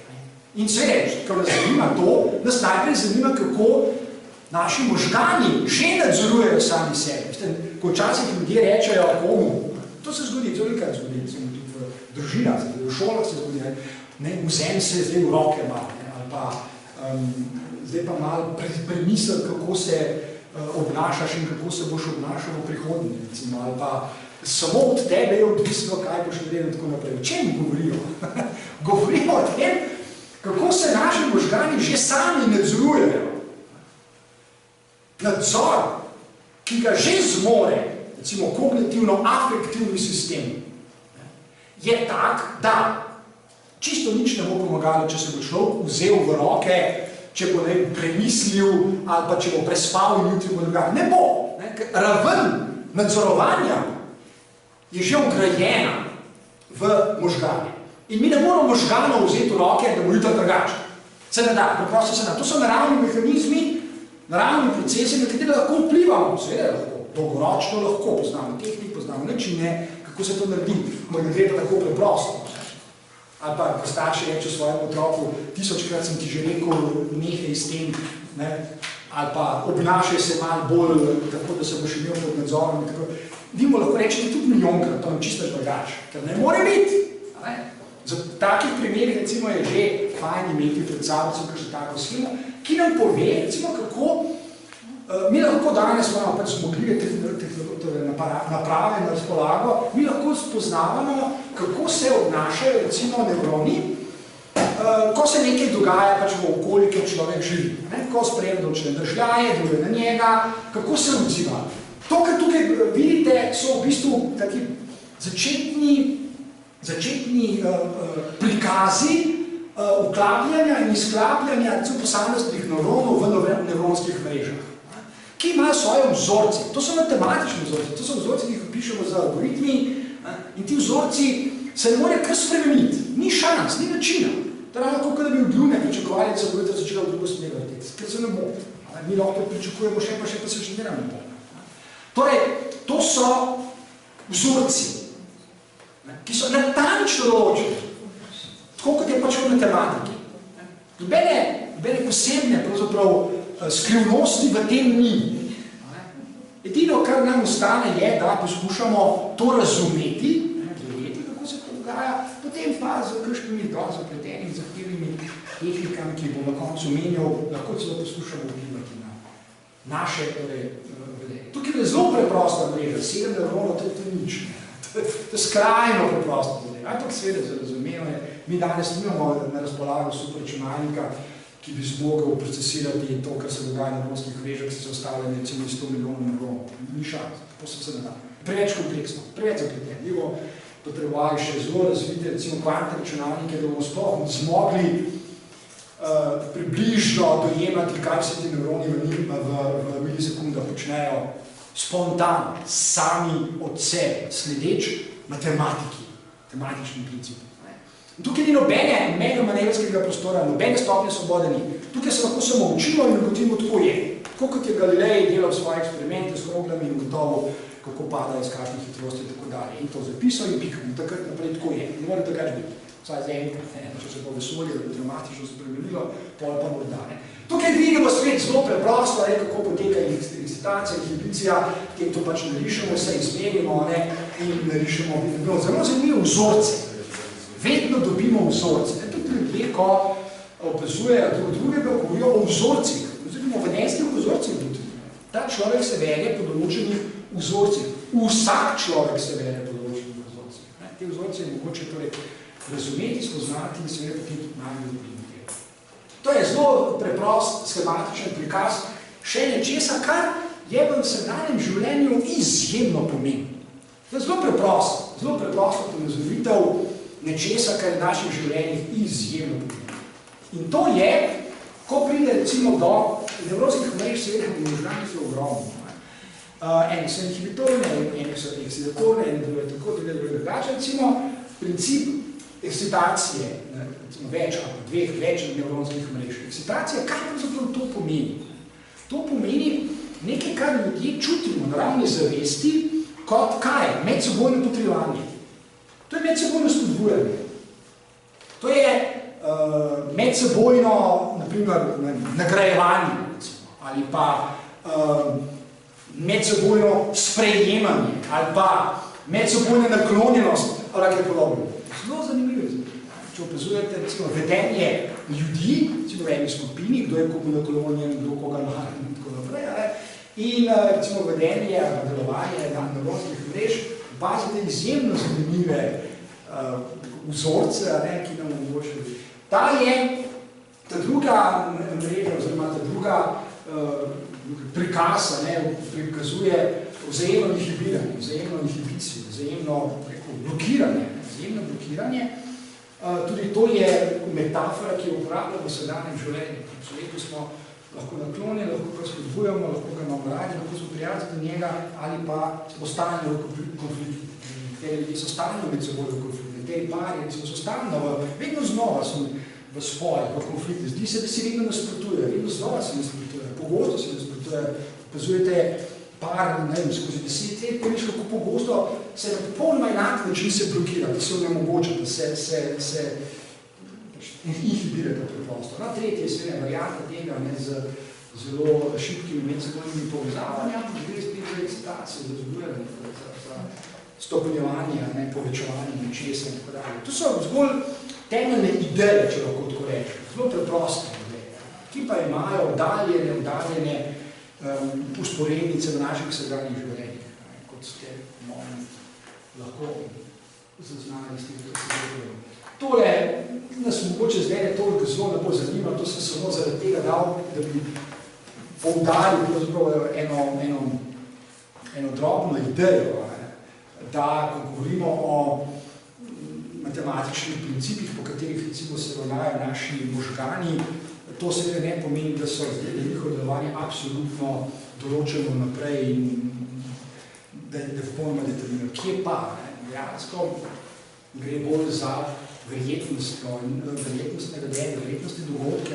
In seveda, ko nas zanima to, nas najprej zanima, kako naši možgani že nadzorujejo sami sebe. Ko včasih ljudje rečejo komu, to se zgodi, zelo nekaj zgodi, tudi v družinah, v šolah se zgodi, vzem se zdaj v roke malo, ali pa zdaj pa malo premisel, kako se obnašaš in kako se boš obnašal v prihodnje, recimo, ali pa samo od tebe je odvisno, kaj boš naredil in tako naprej. O čem govorijo? Govorijo o tem, kako se naši možgani že sami nadzorujejo. Nadzor, ki ga že zmore, recimo kognitivno-afektivni sistem, je tak, da čisto nič ne bo pomagalo, če se bo človek vzel v roke, če bo premislil ali pa če bo prespal in jutri bo drugače. Ne bo. Raven nadzorovanja je že vgrajena v možgane. In mi ne moramo možganov vzeti v roke, da bo jutri drugače. Se ne da, preprosto se ne da. To so naravni mehanizmi, naravni procesi, na kateri lahko vplivamo. Seveda lahko, dolgoročno lahko, poznamo tehnik, poznamo načine, kako se to naredi. Moj gre pa tako preprosto. Ali pa, ko starši reče svojemu otroku, 1000krat sem ti že rekel, nehaj s tem, ali pa obnašaj se malo bolj, tako da se boš imel pod nadzorom. Vi mu lahko rečete tudi milijonkrat, to je čisto drugače, ker ne more biti. Za takih primerih, recimo, je že fajn imeti pred sabo kakšno tako schemo, ki nam pove, recimo, kako mi lahko danes imamo pač zmogljive naprave na razpolago, mi lahko spoznavamo, kako se obnašajo, recimo, nevroni, ko se nekaj dogaja pač v okolju, kjer človek živi. Ko sprejema določene držljaje, deluje na njega, kako se odziva. To, kar tukaj vidite, so v bistvu taki začetni prikazi vklapljanja in izklapljanja posameznih nevronov v nevronskih mrežah, ki imajo svoje vzorce. To so matematični vzorci, to so vzorci, ki jih pišemo z algoritmi in ti vzorci se ne morejo kar spremeniti. Ni šans, ni načina. To je lahko, da bi odlune pričakovali, da se bo jutri začela v drugo smer vrteti, ker se ne bo. Mi lahko pričakujemo še pa se še ne bo. Torej, to so vzorci, ki so natančno določeni, tako kot je pač v matematiki. Nobene posebne skrivnosti v tem ni. Edino, kar nam ostane, je, da poskušamo to razumeti, kako se to dogaja, potem pa z kakšnimi zapletenimi, zahtevnimi tehnikami, ki bo na koncu menjal, lahko celo poskušamo vplivati na naše vedenje. Tukaj je zelo preprosta mreža, 7 nevronov, to je nič. To je skrajno preprosto vedenje. Ampak seveda za razumevanje, mi danes nimamo na razpolago superračunalnika, ki bi zmogel procesirati to, kar se dogaja na nevronskih mrežah, ki so ostavljene recimo 100 milijonov nevronov. Ni šans, to se ne da. Preveč kompleksno, preveč zapleteno. Mi bomo potrebovali še zelo razvite, recimo kvantne računalnike, da bomo sploh zmogli približno dojemati, kaj vse ti nevroni v milisekundah počnejo spontano, sami od sebe, sledeč matematičnim principom. Tukaj ni nobenega manevrskega prostora, nobene stopnje svobode ni. Tukaj se lahko samo učimo in ugotovimo, tako je. Tako kot je Galilej delal svoje eksperimente s kroglami in gotovo, kako padajo z kakšne hitrosti in tako dalje. In to zapisal in pika. In takrat naprej tako je. Ne more drugače biti. Vsaj za enkrat, če se bo vesolje dramatično spremenilo, pol pa morda. Tukaj vidimo svet zelo preprosto, kako poteka excitacija, inhibicija, tem to pač narišemo, se izmerimo in narišemo zelo zanimive vzorce. Vedno dobimo vzorce. Tudi ljudje, ko opazujejo drug drugega, govorijo o vzorcih, oziroma o vedenjskih vzorcih. Ta človek se vede po določenih vzorcih. Vsak človek se vede po določenih vzorcih. Te vzorce je mogoče torej razumeti, spoznati in seveda potem tudi najbolj implementirati. To je zelo preprost, schematičen prikaz še nečesa, kar je v vsakdanjem življenju izjemno pomembno. To je zelo preprosto ponazoritev nečesa, kar je v naših življenjih izjemno pomembno. In to je, ko pride recimo do nevropskih mrež, seveda v možganih je ogromno. Eni so inhibitorne, eni so ekscitatorne, eni druge tako, drugače. Recimo, princip ekscitacije, recimo več ali več nevropskih mrež. Ekscitacija, kaj pravzaprav to pomeni? To pomeni nekaj, kar ljudje čutimo na ravni zavesti, kot kaj? Medsebojno potrjevanje. To je medsebojno spodbujanje. To je medsebojno, naprimer, nagrajevanje, recimo, ali pa medsebojno sprejemanje, ali pa medsebojna naklonjenost, ali kaj podobno. Zelo zanimivo. Če opazujete, recimo, vedenje ljudi, recimo v eni skupini, kdo je komu naklonjen, kdo koga mara in tako naprej, in recimo vedenje, delovanje nevropskih mrež, opazite izjemno zanimive vzorce, ki nam omogočajo. Ta druga mreža, oziroma ta druga prikaz, prikazuje vzajemno inhibiranje, vzajemno inhibicijo, vzajemno blokiranje. Tudi to je metafora, ki jo uporabljamo v vsakdanjem življenju. V človeku smo lahko naklonjeni, lahko ga spodbujamo, lahko ga imamo radi, lahko smo prijazni do njega, ali pa smo stalno v konfliktu. Nekateri ljudje so stalno med seboj v konfliktu. Nekateri pari so stalno, vedno znova smo v spojih, v konfliktu. Zdi se, da si vedno nasprotuje, vedno znova se nasprotuje, pogosto se nasprotuje. Opazujete par, ne vem, skozi 10 let, ko viš, kako pogosto se na popolnoma enak način se blokira, da se onemogoča, da se inhibirate preprosto. Tretji je seveda varianta tega, z zelo šibkimi medsebojnimi povezavami, ampak gre spet za ekscitacijo, za vzbujanje, za stopnjevanje, povečevanje nečesa in tako dalje. To so zgolj temeljne ideje, če lahko tako rečem, zelo preproste ideje, ki pa imajo oddaljene usporednice v naših vsakdanjih življenjih, kot ste lahko zaznali s tem, da se zgodilo. Tole nas mogoče zdaj ne toliko zelo ne bo zanima, to sem samo zaradi tega dal, da bi poudaril eno drobno idejo, da ko govorimo o matematičnih principih, po katerih recimo se ravnajo naši možgani, to seveda ne pomeni, da so njihovo delovanje absolutno določeno naprej in da je popolnoma determinirano. Kje pa? Dejansko gre bolj za verjetnostne vedenje, verjetnostne dogodke,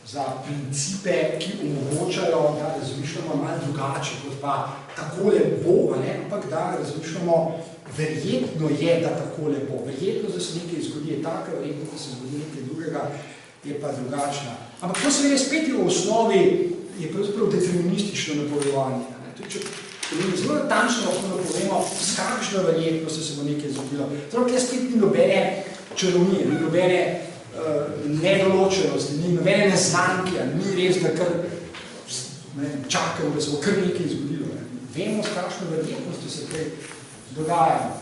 za principe, ki omogočajo, da razmišljamo malo drugače, kot pa takole bo, ampak da razmišljamo, verjetno je, da takole bo. Verjetno, da se nekaj zgodi je tako, verjetno, da se zgodi nekaj drugega, je pa drugačna. Ampak to seveda spet v osnovi je pravzaprav deterministično napovedovanje. Če zelo natančno lahko napovemo, s kakšno verjetnostjo se bo nekaj zgodilo. Torej, spet ni nobene čarovnije, ni nobene nedoločenosti, ni nobene neznanke, ni res, da kar čakamo, da se bo kar nekaj zgodilo. Vemo, s kakšno verjetnostjo se kaj dogaja.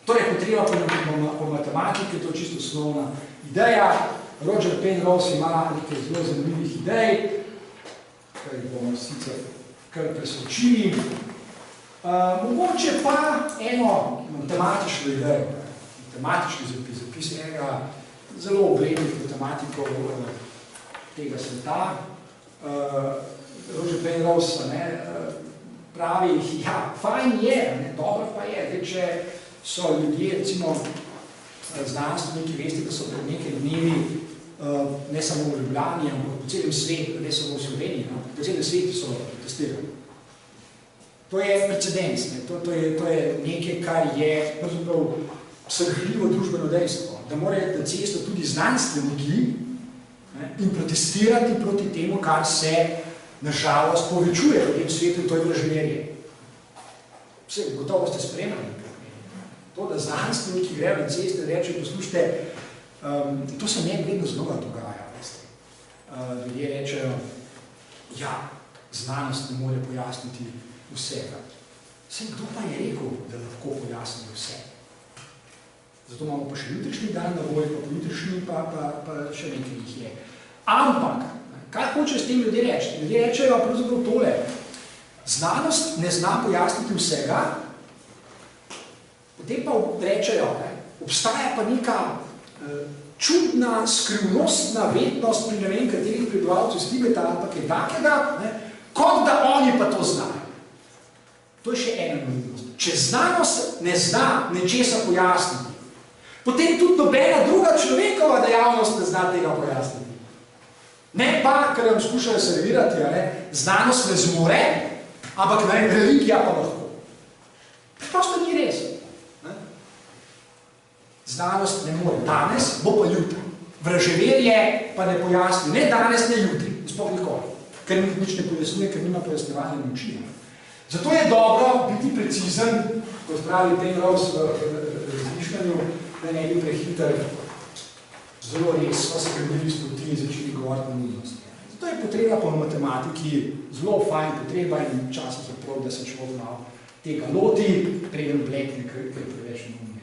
Torej, potreba po matematiki, to je čisto osnovna ideja. Roger Penrose ima nekaj zelo zanimivih idej, kaj bomo sicer kar presočili. Mogoče pa eno matematično idejo, matematični zapis enega zelo obrednih matematikov tega sveta. Roger Penrose pravi, ja, fajn je, dobro pa je, če so ljudje, recimo znanstveniki, veste, da so pred nekaj dnevi ne samo v Ljubljani, ampak po celem svetu, ne samo v Sloveniji, po celem svetu so testirali. To je precedens, to je nekaj, kar je pravzaprav srhljivo družbeno dejstvo, da morajo na cesto tudi znanstveniki in protestirati proti temu, kar se nažalost povečuje v tem svetu, in to je vražmerje. Vse, gotovo ste spremljali. To, da znanstveniki grejo na ceste in rečejo, poslušajte, to se ne vedno znova dogaja. ljudje rečejo, ja, znanost ne more pojasniti vsega. Vsem, kdo pa je rekel, da lahko pojasni vse? Zato imamo pa še jutrišnji dan na voljo, pa pojutrišnji pa še nekaj jih je. Ampak, kaj hoče s tem ljudje reči? Ljudje rečejo pravzaprav tole. Znanost ne zna pojasniti vsega, potem pa rečejo, obstaja pa neka čudna, skrivnostna vednost pri ne vem katerih prebivalcev iz Tibeta ali pa kaj takega, kot da oni pa to znajo. To je še ena novidnost. Če znanost ne zna nečesa pojasniti, potem tudi nobena druga človekova dejavnost ne zna tega pojasniti. Ne pa, ker vam skušajo servirati, znanost ne zmore, ampak religija pa lahko. Prosto ni res. Znanost ne more danes, bo pa jutri. Vraževerje pa ne pojasni, ne danes, ne jutri, sploh nikoli. Ker nič ne pojasnjuje, ker nima pojasnjevanja moči. Zato je dobro biti precizen, ko pravi Penrose v razmišljanju, da ne bi prehiter, zelo res, pa se prebili s poti in začeli govoriti na nudnosti. Zato je potreba po matematiki zelo fajn potreba in včasih je prav, da se človek malo tega loti, preden blekne, ker je preveč neumno.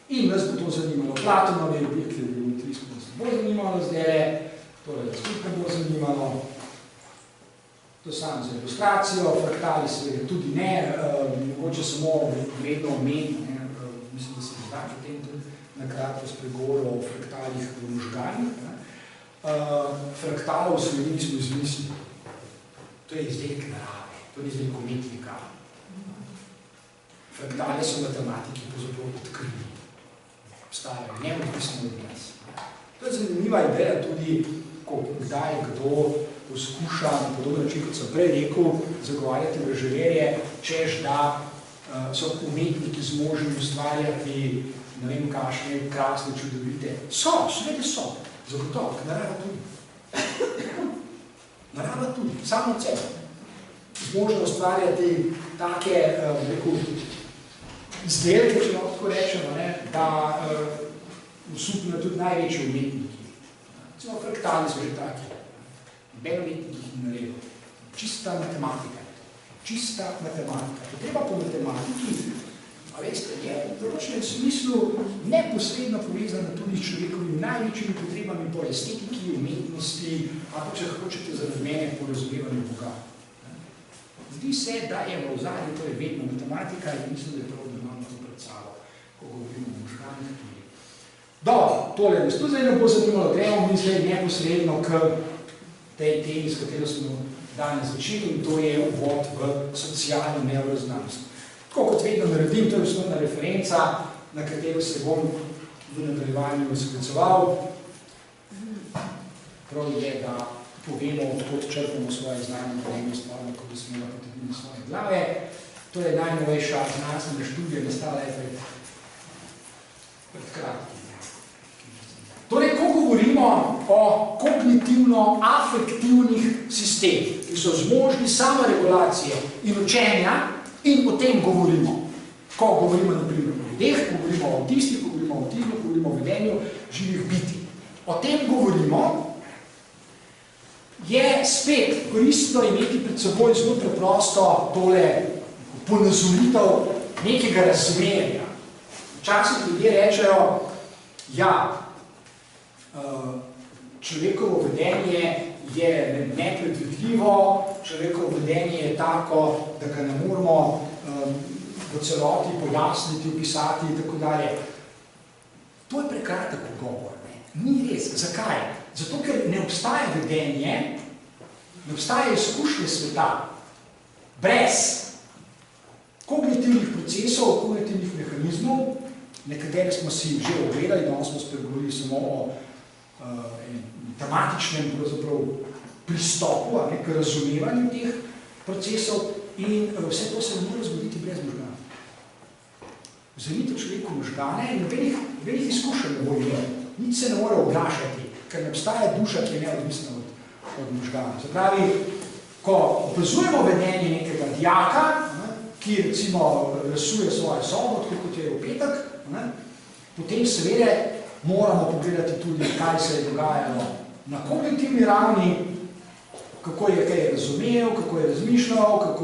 In nas bo to zanimalo. Platonove objekte, geometrijsko nas bo zanimalo zdaj, torej skupaj bo zanimalo. To sam za ilustracijo, fraktali seveda tudi ne, mogoče samo vedno omeniti, mislim, da se zdaj o tem tudi nakratko spregovoril o fraktalih v možganih. Fraktalov seveda nismo izmislili. To je izdelek narave, to je izdelek umetnika. Fraktale so matematiki pravzaprav odkrili. Obstajajo, neodvisno od nas. To je zanimiva ideja tudi, ko kdaj kdo poskuša na podoben način, kot sem prej rekel, zagovarjati vraževerje, češ da so umetniki zmožni ustvarjati ne vem kakšne krasne čudovite. Seveda so, zagotovo, narava tudi. Narava tudi, samo od sebe. Zmožno ustvarjati take, izdelke, če lahko rečemo, da usupno tudi največji umetniki. Recimo fraktali so že taki. Ben umetnik jih naredil. Čista matematika. Čista matematika. Potreba po matematiki, a veste, je v določenem smislu neposredno povezana tudi s človekovimi največjimi potrebami po estetiki, umetnosti, ali če hočete zaradi mene po razumevanju Boga. Zdi se, da je v ozadju, to je vedno matematika in mislim, da je prav, da imamo to pred sabo, ko govorimo o možganih tudi. Dobro, tole nas tudi zdaj ne bo zanimalo, gremo mi zdaj neposredno k tej temi, s katero smo danes začeli, in to je uvod v socialno neuroznanost. Tako kot vedno naredim, to je osnovna referenca, na katero se bom v nadaljevanju skliceval. Prav je, da povemo, odkot črpamo svoje znanje, da ne stvarno, ko bi smo ga potegnili svoje glave. To je najnovejša znanstvena študija, nastala je pred kratkim. Torej, ko govorimo o kognitivno-afektivnih sistemih, ki so zmožni samoregulacije in učenja, in o tem govorimo. Ko govorimo, na primer, o ljudeh, ko govorimo o avtistih, ko govorimo o avtizmu, ko govorimo o vedenju živih bitij. O tem govorimo, je spet koristno imeti pred seboj zelo preprosto tole ponazoritev nekega razmerja. Včasih ljudje rečejo, ja, človekovo vedenje je nepredvidljivo, človekovo vedenje je tako, da ga ne moramo v celoti pojasniti, opisati in tako dalje. To je prekratek odgovor. Ni res. Zakaj? Zato, ker ne obstaja vedenje, ne obstaja izkušnje sveta brez kognitivnih procesov, kognitivnih mehanizmov, nekatere smo si že ogledali, danes smo spregovorili samo o tematičnem pristopu, k razumevanju teh procesov in vse to se ne more zgoditi brez možganov. Vzemite človeku možgane in nobenih izkušenj ne bo imel. Nič se ne more oglašati, ker ne obstaja duša, ki je neodvisna od možganov. Se pravi, ko opazujemo vedenje nekega dijaka, ki recimo rasuje svojo sobo, tako kot je v petek, potem seveda moramo pogledati tudi, kaj se je dogajalo na kognitivni ravni, kako je kaj razumel, kako je razmišljal,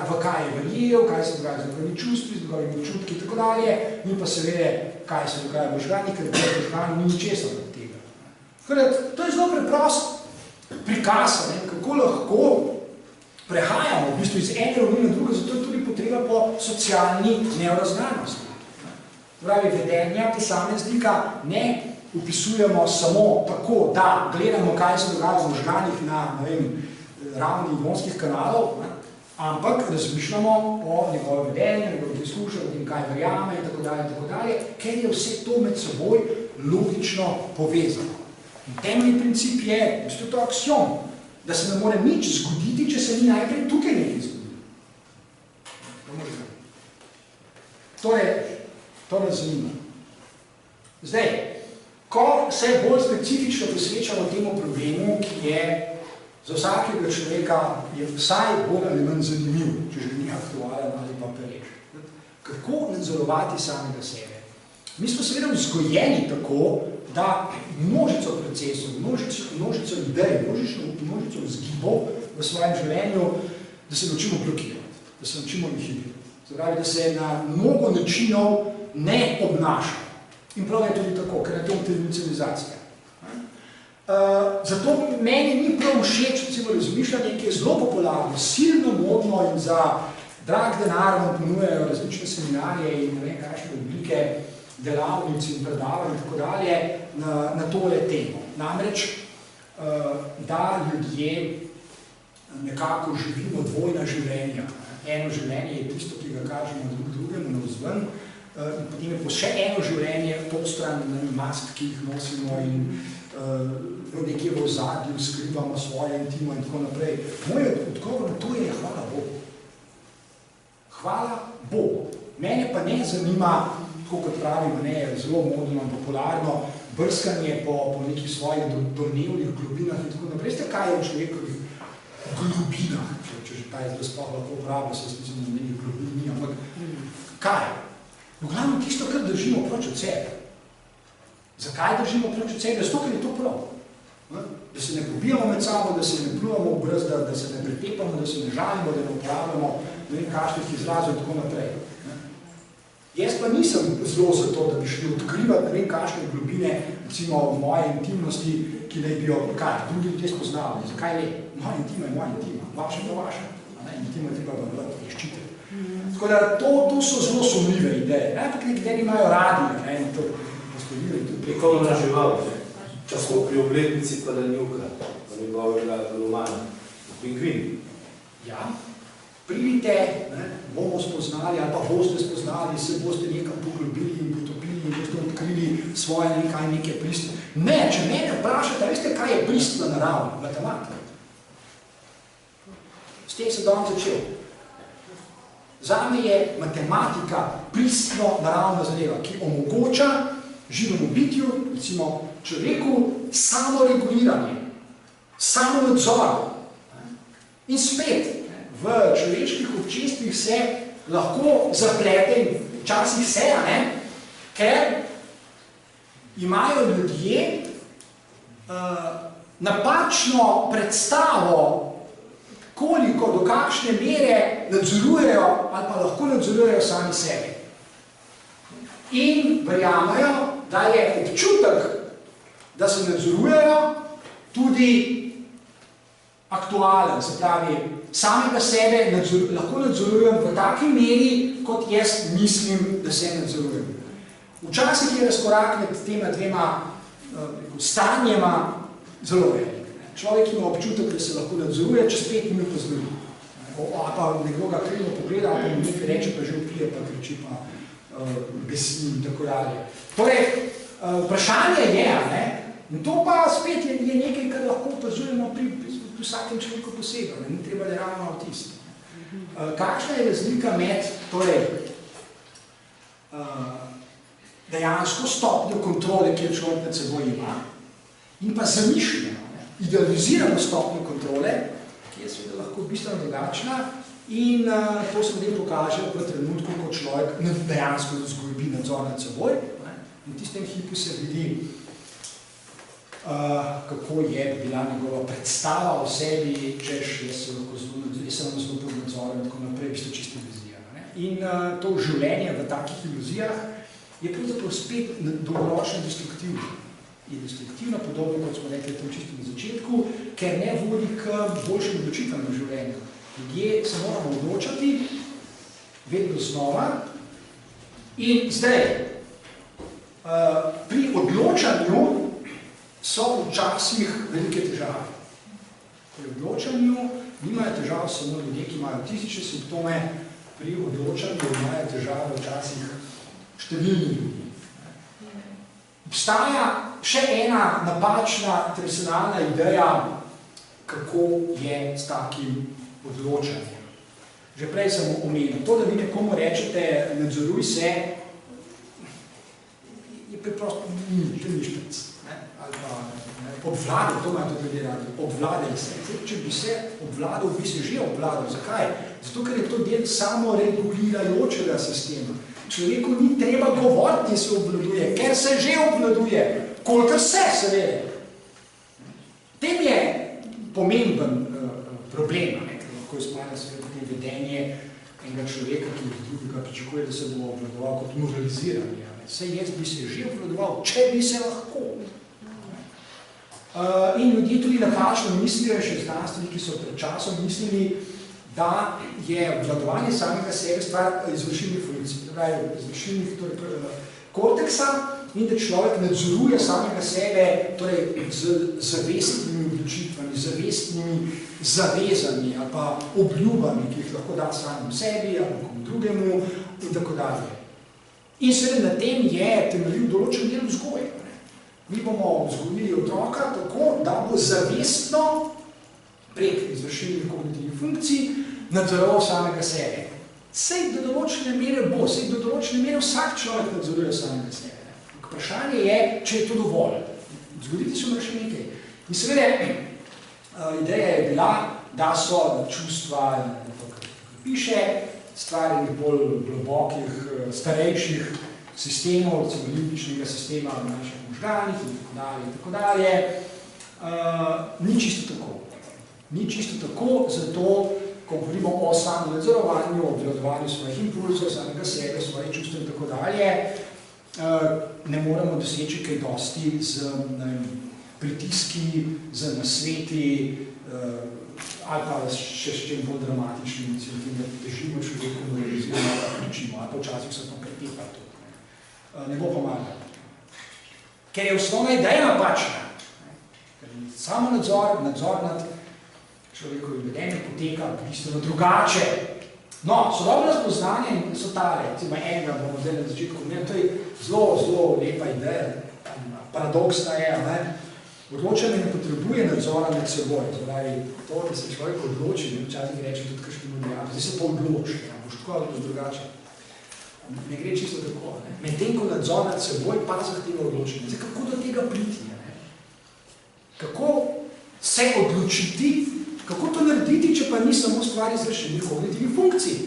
v kaj je verjel, kaj se dogaja z njegovimi čustvi, z njegovimi občutki in tako dalje, in pa seveda, kaj se dogaja v možgani, ker v možgani ni ničesar od tega. To je zelo preprost prikaz, kako lahko prehajamo v bistvu iz ene ravni na drugo, zato je tudi potreba po socialni neurazganosti. Pravi, vedenja posameznika ne upisujemo samo tako, da gledamo, kaj se dogaja v možganih na ravni imonskih kanalov, ampak razmišljamo o njegove vedenju, njegovih izkušnjah, o tem, kaj verjame in tako dalje, ker je vse to med seboj logično povezano. In temeljni princip je, v to aksiom, da se ne more nič zgoditi, če se ni najprej tukaj nekaj zgodilo. To nas zanima. Zdaj, ko se bolj specifično posvečamo temu problemu, ki je za vsakega človeka je vsaj bolj ali manj zanimiv, če že ni aktualen ali pa pereč. Kako nadzorovati samega sebe? Mi smo seveda vzgojeni tako, da množico procesov, množico idej, množico vzgibov v svojem življenju, da se naučimo blokirati, da se naučimo inhibirati. Zdaj, da se na mnogo načinov ne obnaša. In prav je tudi tako, ker je to internacionalizacija. Zato meni ni prav všeč, recimo, razmišljanje, ki je zelo popularno, silno modno in za drag denar vam ponujajo različne seminarje in ne vem kakšne oblike delavnic in predavanj in tako dalje na tole temo. Namreč, da ljudje nekako živimo dvojna življenja. Eno življenje je tisto, ki ga kažemo drugemu navzven, in potem je še eno življenje postran mask, ki jih nosimo in nekje v ozadju skrivamo svoje intimo in tako naprej. Moj odgovor na to je hvala Bogu. Hvala Bogu. Mene pa ne zanima, tako kot pravim, zelo modno in popularno, brskanje po nekih svojih domnevnih globinah in tako naprej. Veste, kaj je v človekovih globinah? Če že ta izraz sploh lahko uporablja, se mislim, da nekih globin ni, ampak kaj? V glavnem tisto, kar držimo proč od sebe. Zakaj držimo proč od sebe? Zato, ker je to prav. Da se ne pobijamo med sabo, da se ne pljuvamo v brzda, da se ne pretepamo, da se ne žalimo, da ne uporabljamo kakšnih izrazov in tako naprej. Jaz pa nisem zelo za to, da bi šli odkrivati ne vem kakšne globine, recimo v moje intimnosti, ki naj bi jo, kaj, drugi ljudje spoznali. Zakaj ne? Moja intima je moja intima, vaša je vaša. Intima je treba varovati, ščititi. Tako da to so zelo sumljive ideje. Ampak nekateri imajo radi, in to postavili tudi preko. Prikovna žival, če smo pri obletnici Padanjuka, pa njegovega romana, Pingvin. Ja, pridite, bomo spoznali, ali pa boste spoznali, se boste nekam poglobili in potopili in boste odkrili svoje neke pristne. Ne, če mene vprašate, veste, kaj je pristna narava? Matematika. S tem sem danes začel. Zame je matematika pristno naravna zadeva, ki omogoča živemu bitju, recimo človeku, samoreguliranje, samonadzor. In spet, v človeških občestvih se lahko zaplete in včasih se, ker imajo ljudje napačno predstavo, koliko, do kakšne mere nadzorujejo ali pa lahko nadzorujejo sami sebe. In verjamejo, da je občutek, da se nadzorujejo, tudi aktualen, se pravi, samega sebe lahko nadzorujem v taki meri, kot jaz mislim, da se nadzorujem. Včasih je razkorak med tema dvema stanjema zelo velik. Človek ima občutek, da se lahko nadzoruje, čez 5 minut pa zmeri. Ali pa nekoga krivno pogleda, ali pa mi nekaj reče, pa že vpije, pa kriči, pa besi in tako dalje. Torej, vprašanje je, in to pa spet je nekaj, kar lahko opazujemo pri vsakem človeku posebej, ni treba, da je ravno avtist. Kakšna je razlika med dejansko stopnjo kontrole, ki jo človek nad seboj ima, in pa zamišljeno, idealizirano stopnjo kontrole, ki je seveda lahko bistveno drugačna, in to se potem pokaže v trenutku, ko človek dejansko zgubi nadzor nad seboj, in v tistem hipu se vidi kako je bila njegova predstava o sebi, češ, jaz sem zelo pod nadzorom in tako naprej, v bistvu čisto iluzija. In to življenje v takih iluzijah je pravzaprav spet dolgoročno destruktivno. Je destruktivno, podobno, kot smo rekli tam čisto na začetku, ker ne vodi k boljšim odločitvam v življenju. Ljudje se moramo odločati vedno znova in zdaj, pri odločanju so včasih velike težave. Pri odločanju nimajo težav samo ljudje, ki imajo avtistične simptome, pri odločanju imajo težave včasih številni ljudi. Obstaja še ena napačna tradicionalna ideja, kako je s takim odločanjem. Že prej sem omenil. To, da vi nekomu rečete, nadzoruj se, je preprosto nišpec. Ali pa obvladal, to imajo tudi radi, obvladaj se. Če bi se obvladal, bi se že obvladal. Zakaj? Zato, ker je to del samoregulirajočega sistema. Človeku ni treba govoriti, da se obvladuje, ker se že obvladuje. Kolikor se, seveda. Tem je pomemben problem, ker lahko izpada seveda tudi vedenje enega človeka, ki od drugega pričakuje, da se bo obvladoval kot moraliziranje. Saj jaz bi se že obvladoval, če bi se lahko. In ljudje tudi napačno mislijo, še znanstveniki, ki so pred časom mislili, da je obvladovanje samega sebe stvar izvršilnih funkcij, izvršilnih korteksa, in da človek nadzoruje samega sebe z zavestnimi odločitvami, zavestnimi zavezami ali pa obljubami, ki jih lahko da samim sebi ali komu drugemu in tako dalje. In seveda na tem je temeljil določen del vzgoje. Mi bomo vzgojili otroka tako, da bo zavestno prek izvršilnih kognitivnih funkcij nadzoroval samega sebe. Sej do določene mere bo, sej do določene mere vsak človek nadzoruje samega sebe. Vprašanje je, če je to dovolj. Zgoditi se mora še nekaj. In seveda, ideja je bila, da so čustva, piše, stvari bolj globokih, starejših sistemov, recimo limbičnega sistema v naših možganih in tako dalje. Ni čisto tako. Ni čisto tako, zato, ko govorimo o samonadzorovanju, o obvladovanju svojih impulzov, samega sebe, svojih čustev in tako dalje, ne moramo doseči kaj dosti z pritiski, z nasveti, ali pa še s čem bolj dramatičnim, da težimo človeku moraliziramo, ali pa pričimo, ali pa včasih se to pretepa to. Ne bo pomagal. Ker je osnovna ideja napačna. Samo nadzor nad človekovim vedenjem poteka bistveno drugače. No, sodobno spoznanje so tale, recimo enega bomo zdaj na začetku, to je zelo lepa ideja, paradoksna je, odločanje ne potrebuje nadzora med seboj, to, da se človek odloči, včasih reče tudi kakšnim odrejatom, zdaj se pa odloči, boš tako ali pa drugače. Ne gre čisto tako. Medtem, ko nadzor nad seboj pa zahteva odločenje. Zdaj, kako do tega priti? Kako se odločiti, kako to narediti, če pa ni samo stvar izvršenih kognitivnih funkcij?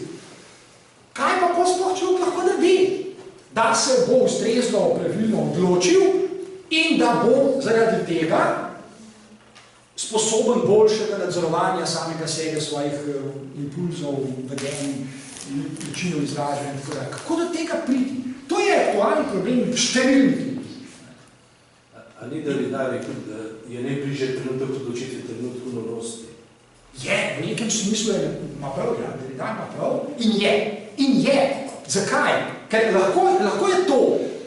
Kaj pa sploh človek lahko naredi? Da se bo ustrezno, pravilno odločil in da bo zaradi tega sposoben boljšega nadzorovanja samega sebe, svojih impulzov, vedenj, načinov izražanja in tako dalje. Kako do tega priti? To je aktualni problem številnih ljudi. A ni da bi rekel, da je najbližje trenutek odločitve trenutku norosti? Je, v nekem smislu ima prav, ima prav in je. Zakaj? Ker lahko je to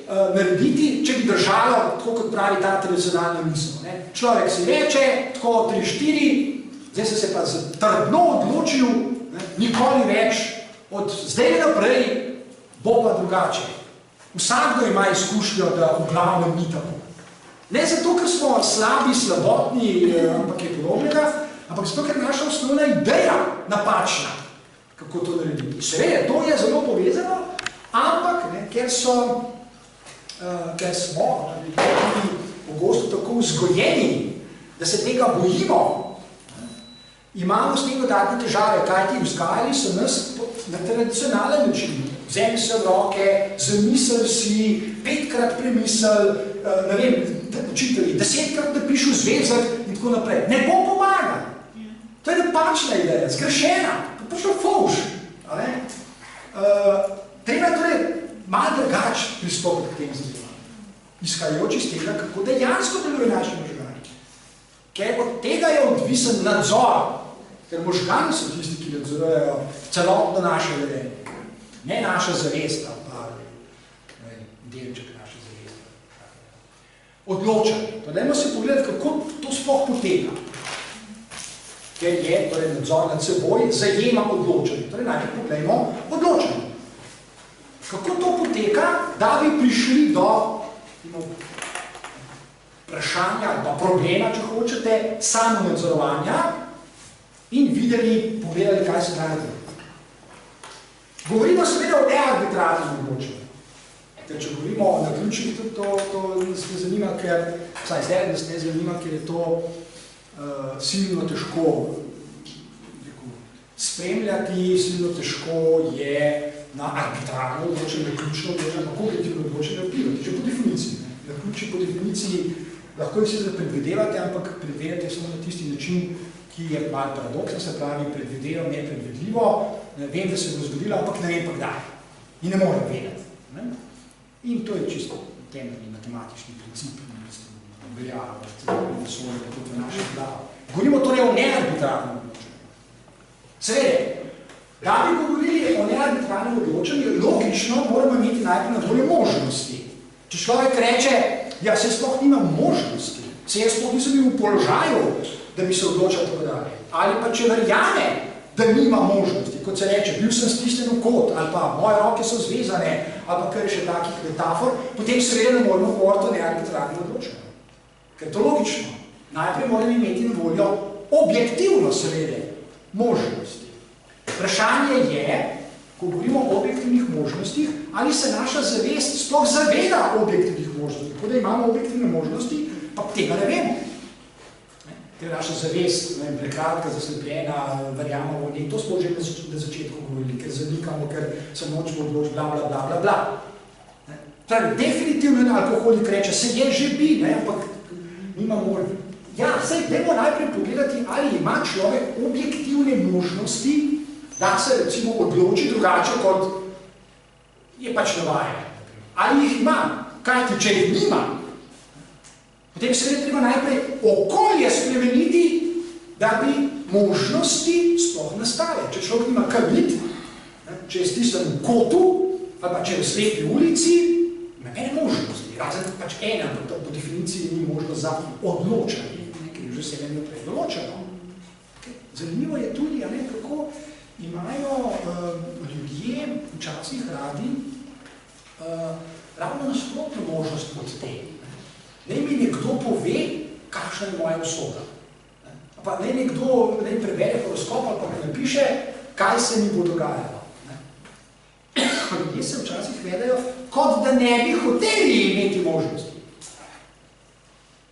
narediti, če bi držalo, tako kot pravi ta tradicionalna misel. Človek si reče, tako 3-4, zdaj se pa trdno odločil, nikoli več, od zdaj naprej bo pa drugače. Vsakdo ima izkušnjo, da v glavnem ni tako. Ne zato, ker smo slabi, slabotni, ampak je podobnega, ampak zato, ker naša osnovna ideja napačna, kako to narediti. Seveda, to je zelo povezano, ampak ker smo pogosto tako vzgojeni, da se tega bojimo, imamo s tem dodatne težave, kajti vzgajali so nas na tradicionalen način. Vzemi se v roke, zamisel si, 5-krat premisel, ne vem, učitelji, 10-krat napišu zvezek in tako naprej. Ne bo pomaga. To je napačna ideja, zgrešena, pošto fovš. Treba torej malo drugače pristopiti k tem zadevам, izhajajoč iz tega, kako dejansko deluje naši možgani. Ker od tega je odvisen nadzor, ker možgani so tisti, ki nadzorujejo celotno naše vedenje, ne naša zavest, pa delček naše zavesti. Odločanje. Pa dajmo si pogledati, kako to sploh poteka. Ker je torej nadzor nad seboj zajema odločanje. Torej najprej pogledajmo odločanje. Kako to poteka, da bi prišli do vprašanja, do problema, če hočete, samonadzorovanja in videli, povedali, kaj se da narediti. Govorimo seveda o nearbitrarnem odločanju. Ker če govorimo o naključnih, to nas ne zanima, ker, vsaj zdaj nas ne zanima, ker je to silno težko spremljati, silno težko je na arbitrarno odločenje, naključno odločenje, na kognitivno odločenje vplivati, že po definiciji. Naključni po definiciji lahko jih sicer predvidevate, ampak predvidevate samo na tisti način, ki je malo paradoksen, se pravi predvidevam, nepredvidljivo, vem, da se bo zgodilo, ampak ne vem pa kdaj. In ne morem vedeti. Ne? In to je čisto temeljni matematični princip, veljava, da so tudi v naših glavah. Govorimo torej o nearbitrarnem odločenju. Seveda, da bi govorili o nearbitrarnem odločenju, logično moramo imeti najprej na voljo možnosti. Če človek reče, ja, se sploh nima možnosti, se jaz sploh nisem bil v položaju, da bi se odločal tako dalje. Ali pa če verjame, da nima možnosti, kot se reče, bil sem stisnen v kot, ali pa moje roke so zvezane, ali pa kar je še takih metafor, potem seveda ne moramo govoriti o nearbitrarnem odločenju. Ker je to logično. Najprej moramo imeti na voljo objektivno, seveda, možnosti. Vprašanje je, ko govorimo o objektivnih možnostih, ali se naša zavest sploh zaveda objektivnih možnosti. Tako da imamo objektivne možnosti, pa tega ne vemo. Ker je naša zavest, prekratka, zaslepljena, verjamemo v njej. To smo že na začetku govorili, ker zanikamo, ker se nočemo odločiti, bla, bla, bla, bla, bla. Torej, definitivno alkoholik reče, se je že bi, ne, ampak nima možnosti. Ja, saj, dajmo najprej pogledati, ali ima človek objektivne možnosti, da se recimo odloči drugače, kot je pač navajen. Ali jih ima, kajti, če jih nima, potem seveda treba najprej okolje spremeniti, da bi možnosti sploh nastale. Če človek nima kar videti, če je stisnen v kotu, ali pa če je v slepi ulici, ima ene možnosti, razen pač ena, po definiciji ni možnost za odločanje, ker je že se eno predoločeno. Zanimivo je tudi, kako imajo ljudje včasih radi ravno nasprotno možnost od te. Naj mi nekdo pove, kakšna je moja usoda. Pa naj nekdo prebere horoskop ali pa ga napiše, kaj se mi bo dogajalo. Ljudje se včasih vedajo, kot da ne bi hoteli imeti možnosti.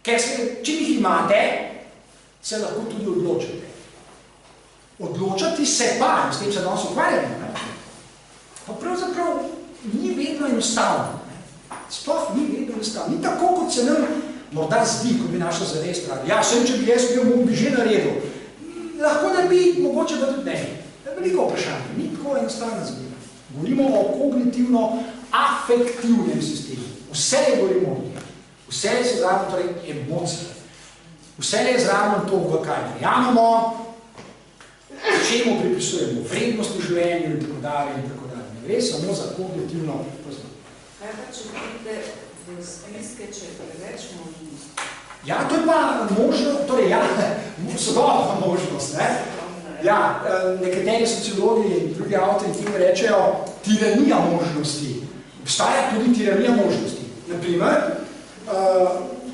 Ker če jih imate, se lahko tudi odločite. Odločati se pa, in s tem se danes ukvarjamo, pa pravzaprav ni vedno enostavno. Sploh ni vedno enostavno. Ni tako, kot se nam morda zdi, ko bi naša zavest pravi. Ja, sem, če bi jaz bil, bi že naredil. Lahko da bi, mogoče pa tudi ne. Veliko vprašanje, ni tako enostavno zgodba. Govorimo o kognitivno-afektivnem sistemu. Vse je govorimo o njih. Vse je zraven torej emocije. Vse je zraven to, v kaj verjamemo, čemu pripisujemo vrednost v življenju in tako dalje in tako dalje. Ne gre samo za kognitivno poznanje. Kaj pa, če vidite v spiske, če je preveč možnost? Ja, to je pa možnost, torej ja, sodobna možnost, ne? Ja, nekateri sociologi in drugi avtori temu rečejo tiranija možnosti. Obstaja tudi tiranija možnosti. Naprimer,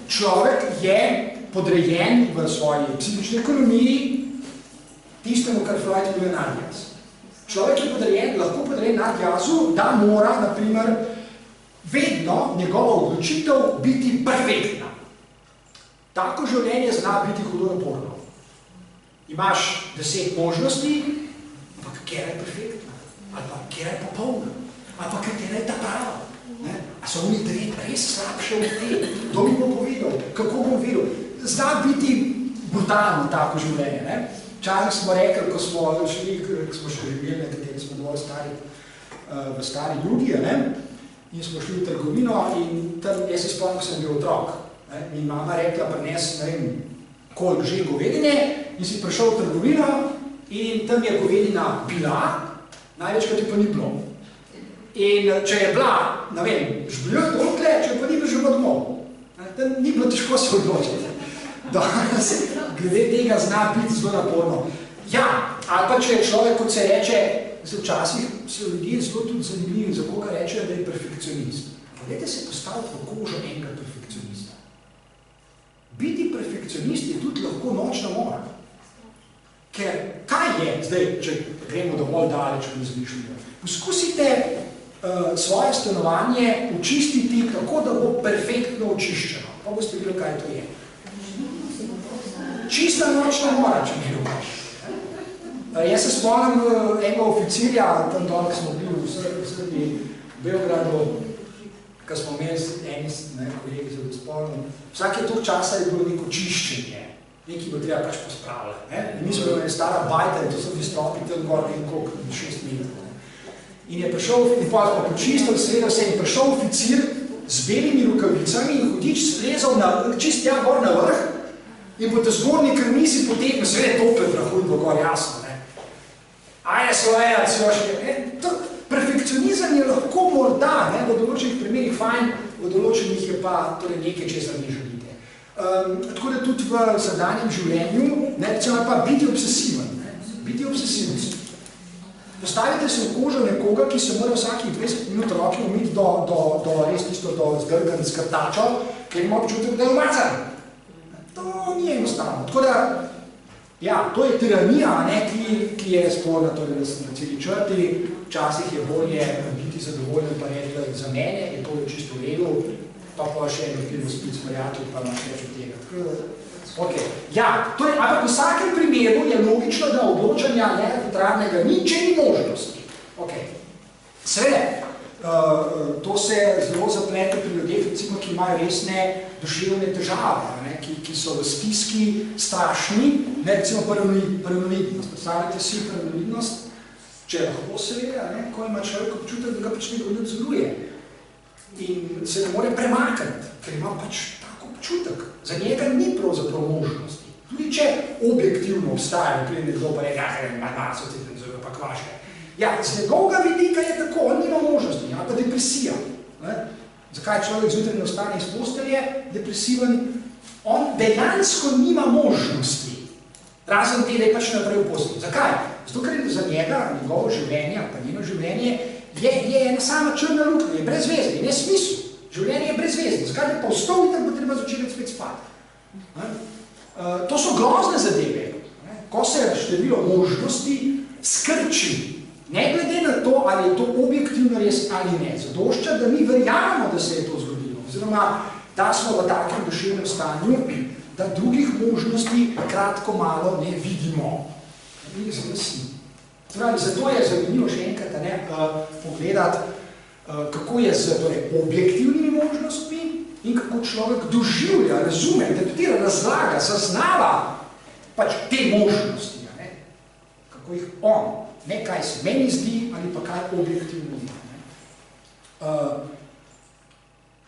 človek je podrejen v svoji psihični ekonomiji tistemu, kar Freud imenuje nadjaz. Človek je podrejen, lahko podrejen nadjazu, da mora, naprimer, vedno njegova odločitev biti perfektna. Tako življenje zna biti hudo naporno. imaš 10 možnosti, ampak katera je perfektna, ali pa katera je popolna, ali pa katera je ta prava. A so oni res slabše od te? Kdo mi bo povedal? Kako bom videl? Zna biti brutalno tako življenje. Ne? Včasih smo rekli, ko smo še imeli, nekateri smo dovolj stari, v stari jugi, in smo šli v trgovino in tam, jaz se spomnim, ko sem bil otrok. In mama rekla, prines, ne vem, koliko že govedine, in si prišel v trgovino in tam je govedina bila, največkrat je pa ni bilo. In če je bila, ne vem, žbljo dokle, če pa ni bil že domov. Ni bilo težko se odločiti. Glede tega zna biti zelo naporno. Ja, ali pa če je človek, kot se reče, včasih so ljudje zelo tudi zanimivi, za koga rečejo, da je perfekcionist. Poglejte se postaviti v kožo enega perfekcionista. Biti perfekcionist je tudi lahko nočna mora. Ker kaj je, zdaj, če gremo dovolj daleč v razmišljanju, poskusite svoje stanovanje očistiti, kako da bo perfektno očiščeno. Pa boste videli, kaj to je. Čista nočna mora, če mi ljubaš. Jaz se spomnim enega oficirja, tam dol, ki smo bili v Srbiji, v Beogradu, ko smo imeli eni kolegi, se da spomnim. Vsake toliko časa je bilo neko čiščenje, nekaj bo treba pač pospravljati. In mi smo imeli stara bajta in to so pristopi tam gor nekako 6 metrov. In je prišel, in pa smo počistil, seveda se je prišel oficir z belimi rukavicami in hudič slezal čist tja gor na vrh in po te zgornji krmi si potegnil, seveda tople prahu in bo gor jasno. Ajde svoje, perfekcionizem je lahko morda, v določenih primerih fajn, v določenih je pa torej nekaj, česar ne želite. Tako da tudi v zadanjem življenju, recimo pa biti obsesiven. Biti obsesiven. Postavite se v kožo nekoga, ki se mora vsakih 20 minut roki umiti do res tisto, do zgrgan skrtačo, ker ima občutek, da je umazan. To ni enostavno. Tako da, ja, to je tiranija, ki je sporna, torej, da sem na celi črti. Včasih je bolje biti zadovoljen, pa reči, da za mene je to čisto v redu, pa še eno film Spit smrjatelj, pa imaš več od tega. Okay. Ja, torej, ampak v vsakem primeru je logično, da odločanja nearbitrarnega ni, če ni možnosti. Okay. Seveda, to se zelo zaplete pri ljudeh, recimo, ki imajo resne duševne težave, ki so v stiski strašni, recimo paranoidnost. Predstavljate si paranoidnost, če lahko seveda, ko ima človek občutek, da ga pač nekaj nadzoruje in se ne more premakniti, ker ima pač tako občutek. Za njega ni pravzaprav možnosti. Tudi če objektivno obstaja, prije nekdo pa reče, so ti nadzoruje, pa kvaše. Ja, z njegovega vidika je tako, on nima možnosti, ima pa depresija. Zakaj človek zjutraj ne ostane iz postelje, depresiven? On dejansko nima možnosti, razen te, da je pač naprej v postelji. Zakaj? Zato, ker je za njega, njegovo življenje, pa njeno življenje, je ena sama črna luknja, je brez veze, je nesmisel. Življenje je brezvezno. Zakaj je pa vstal in tako bo treba začeti spet spati? To so grozne zadeve. Ko se število možnosti skrči, ne glede na to, ali je to objektivno res ali ne, zadošča, da mi verjamemo, da se je to zgodilo. Oziroma, da smo v takem duševnem stanju, da drugih možnosti kratko malo ne vidimo. Zato je zanimivo še enkrat pogledati, kako je z objektivnimi možnostmi in kako človek doživlja, razume, interpretira, razlaga, zaznava pač te možnosti, kako jih on, ne kaj se meni zdi ali pa kaj objektivno zdi.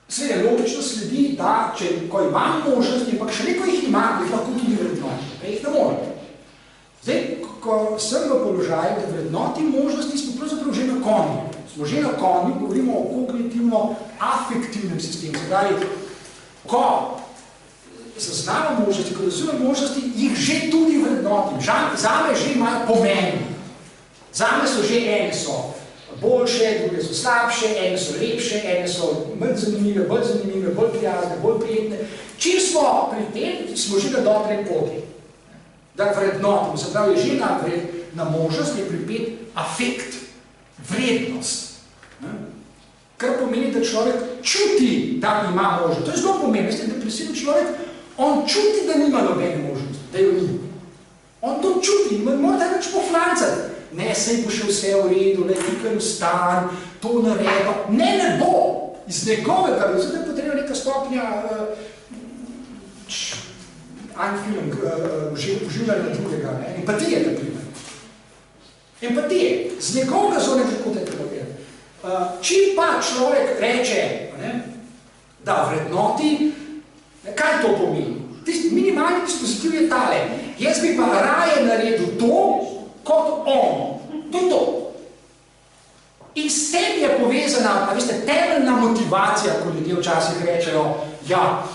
Seveda logično sledi, da ko imam možnosti, ampak še neko jih imam, jih lahko tudi vrednotim, pa jih ne morem. Zdaj, ko sem v položaju, da vrednotim možnosti, smo pravzaprav že na konju. Smo že na konju, govorimo o kognitivno-afektivnem sistemu. Zdaj, ko zaznamo možnosti, ko razumem možnosti, jih že tudi vrednotim. Zame že imajo pomen. Zame so že ene so boljše, druge so slabše, ene so lepše, ene so manj zanimive, bolj prijazne, bolj prijetne. Čim smo pri tem, smo že na dobrem poti. Da vrednotim, se pravi, že na možnost je pripet afekt, vrednost. Kar pomeni, da človek čuti, da ima možnost. To je zelo pomembno. Depresivni človek, on čuti, da nima nobene možnosti, da jo ni. On to čuti, mora da več poflancati. Ne, sej bo še vse v redu, le tukaj vstan, to naredi. Ne bo. Iz njegovega, zato je potrebna neka stopnja uživanja drugega, empatije, na primer. Empatije. Z njegovega zornega kota je treba gledati. Čim pa človek reče, da vrednoti, kaj to pomeni? Tisti minimalni dispozitiv je tale. Jaz bi pa raje naredil to, kot on. To je to. In s tem je povezana, a veste, temeljna motivacija, ko ljudje včasih rečejo, ja,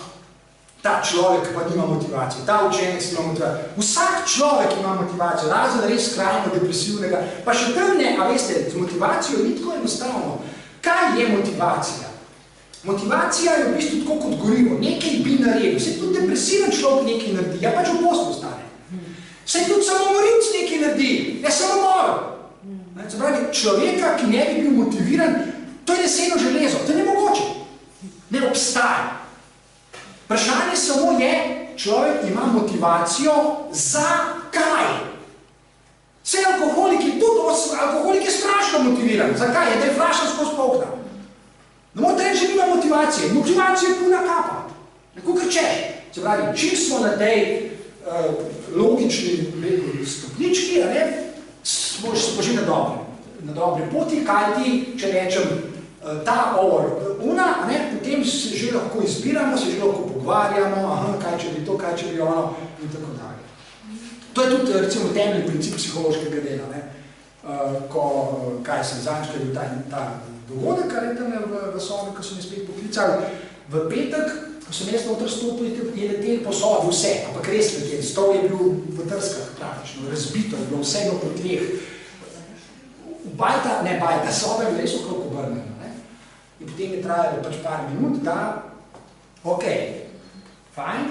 ta človek pa nima motivacije, ta učenec nima motivacije. Vsak človek ima motivacijo, razen res skrajno depresivnega, pa še tam ne, a veste, z motivacijo ni tako enostavno. Kaj je motivacija? Motivacija je v bistvu tako kot gorivo, nekaj bi naredil. Vse tudi depresiven človek nekaj naredi, ja pač v poslu ostane. Vse tudi samomorilc nekaj naredi, ja samomor. Se pravi, človeka, ki ne bi bil motiviran, to je leseno železo, to je nemogoče. Ne obstaja. Vprašanje samo je, človek ima motivacijo za kaj? Vse alkoholiki, tudi alkoholik je strašno motiviran. Zakaj? Je, da je flaša skozi polkna. Ne morate reči, da nima motivacije. Motivacija je puna kapa. Neko krčeš. Se pravi, čim smo na tej logični stopnički, smo že na dobri poti, kajti, če rečem, ta ona, potem se že lahko izbiramo, se že lahko pogovarjamo, kaj če bi to, kaj če bi ono in tako dalje. To je tudi, recimo, temeljni princip psihološkega dela, kaj sem zanjš, kaj je bil ta dogodek, tam v sobi, ko so me spet poklicali, v petek, ko sem jaz noter stopil, je letel po sobi vse, ampak res letel, stol je bil v trskah praktično, razbito, je bilo vse po tleh. Bajta, soba je bila res okrog obrnjena. In potem je trajalo pač par minut, da, ok, fajn,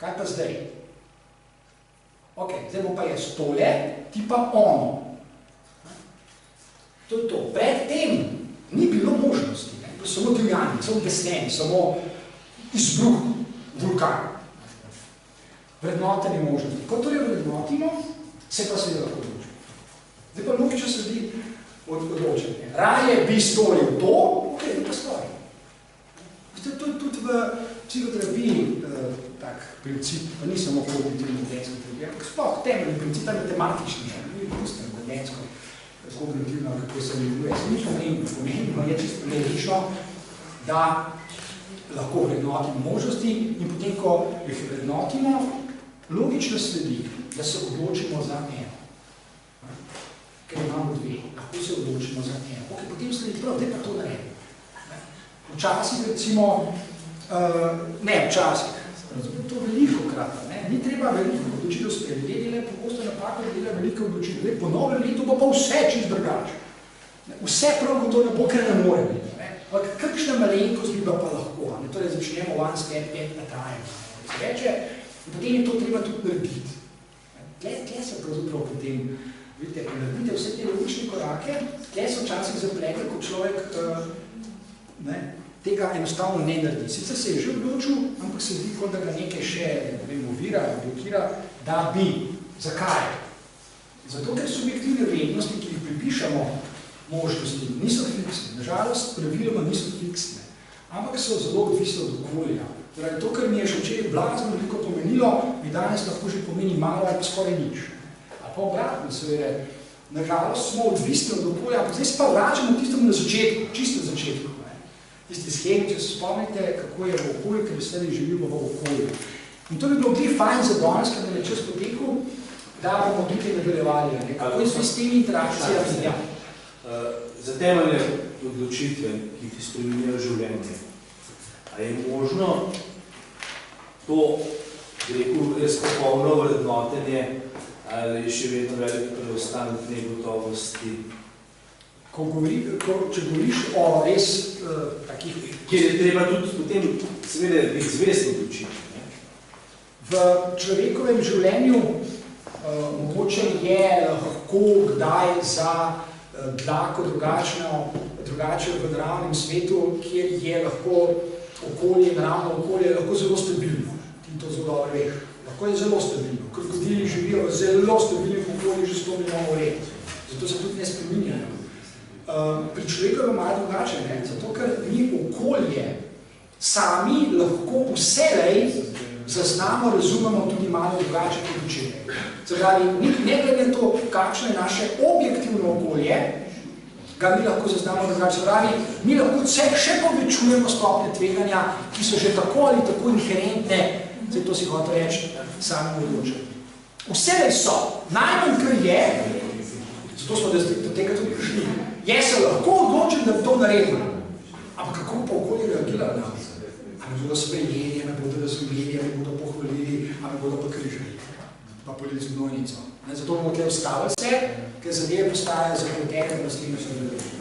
kaj pa zdaj? Ok, zdaj bo pa jaz tole, ti pa ono. To je to. Pred tem ni bilo možnosti, samo divjanje, samo besnenje, samo izbruh vulkana. Vrednotenje možnosti. Ko torej vrednotimo, se pa seveda lahko odločimo. Zdaj pa logično se zdi odločenje. Raje bi storil to, ok, da pa storil. To je tudi v psihoterapiji tak princip, pa ni samo kognitivno vedenjsko terapija, ampak sploh temeljni princip, ta matematični, ni pusten vedenjsko, kognitivno, kako se imenuje. Se ni pomembno, je čisto logično, da lahko vrednotimo možnosti in potem, ko jih vrednotimo, logično sledi, da se odločimo za eno. Ker imamo dve, lahko se odločimo za eno. Ok, potem sledi prav, da pa to naredimo. Včasih recimo, včasih, to veliko krat, ni treba veliko odločitev sprejeti. Ljudje delajo pogosto napako, da delajo veliko odločitev. Po novem letu bo pa vse čist drugače. Vse prav gotovo ne bo, ker ne more biti. Kakšna malenkost bi pa lahko? Torej začnemo one step at a time. Se reče, in potem je to treba tudi narediti. Tle se pravzaprav potem, vidite, ko naredite vse te logične korake, tle se včasih zaplete, ko človek tega enostavno ne naredi. Sicer se je že odločil, ampak se zdi, kot da ga nekaj še ovira, blokira, da bi. Zakaj? Zato, ker subjektivne vrednosti, ki jih pripišemo možnosti, niso fiksne. Nažalost, praviloma niso fiksne, ampak so zelo odvisne od okolja. To, kar mi je še včeraj blazno veliko pomenilo, mi danes lahko že pomeni malo ali pa skoraj nič. Ali pa obratno, seveda, nažalost smo odvisni od okolja, ampak zdaj se pa vračamo tistemu na začetku, čisto na začetku. Tisti schemi, če se spomnite, kako je v okolju, ker bi živimo v okolju. In to bi bilo glih fajn za danes, ker je čas potekel, da bomo tukaj nadaljevali. Kako je s temi interakcijami? Za temeljne odločitve, ki ti spreminjajo življenje, a je možno to, res popolno vrednotenje, ali je še vedno velik preostanek negotovosti? Če govoriš o res takih... Kjer je treba tudi potem seveda biti zvestno odločiti. V človekovem življenju mogoče je lahko kdaj za dlako drugače v naravnem svetu, kjer je lahko okolje, naravno okolje, lahko zelo stabilno. In to to zelo dobro veš. Lahko je zelo stabilno. Krokodili živijo v zelo stabilnih okoljih že 100 milijonov let. Zato se tudi ne spreminjajo. Pri človeku je malo drugače, ne? Zato ker mi okolje sami lahko vselej zaznamo, razumemo tudi malo drugače kot včeraj. Se pravi, ne glede na to, kakšno je naše objektivno okolje, ga mi lahko zaznamo drugače. Se pravi, mi lahko še povečujemo stopnje tveganja, ki so že tako ali tako inherentne, zdaj to si hotel reči, sami odločeni. Vselej so. Najmanj, kar je, zato smo do tega tudi prišli, je se lahko odločen, da bi to naredil. Ampak kako pa okolje reagirali na nas? A me bodo sprejeli, a me bodo razumeli, a me bodo pohvalili, a me bodo pa križali, pa polili z gnojnico. Zato bomo tukaj ustavili se, ker zadeve postajajo zapletene v naslednjo.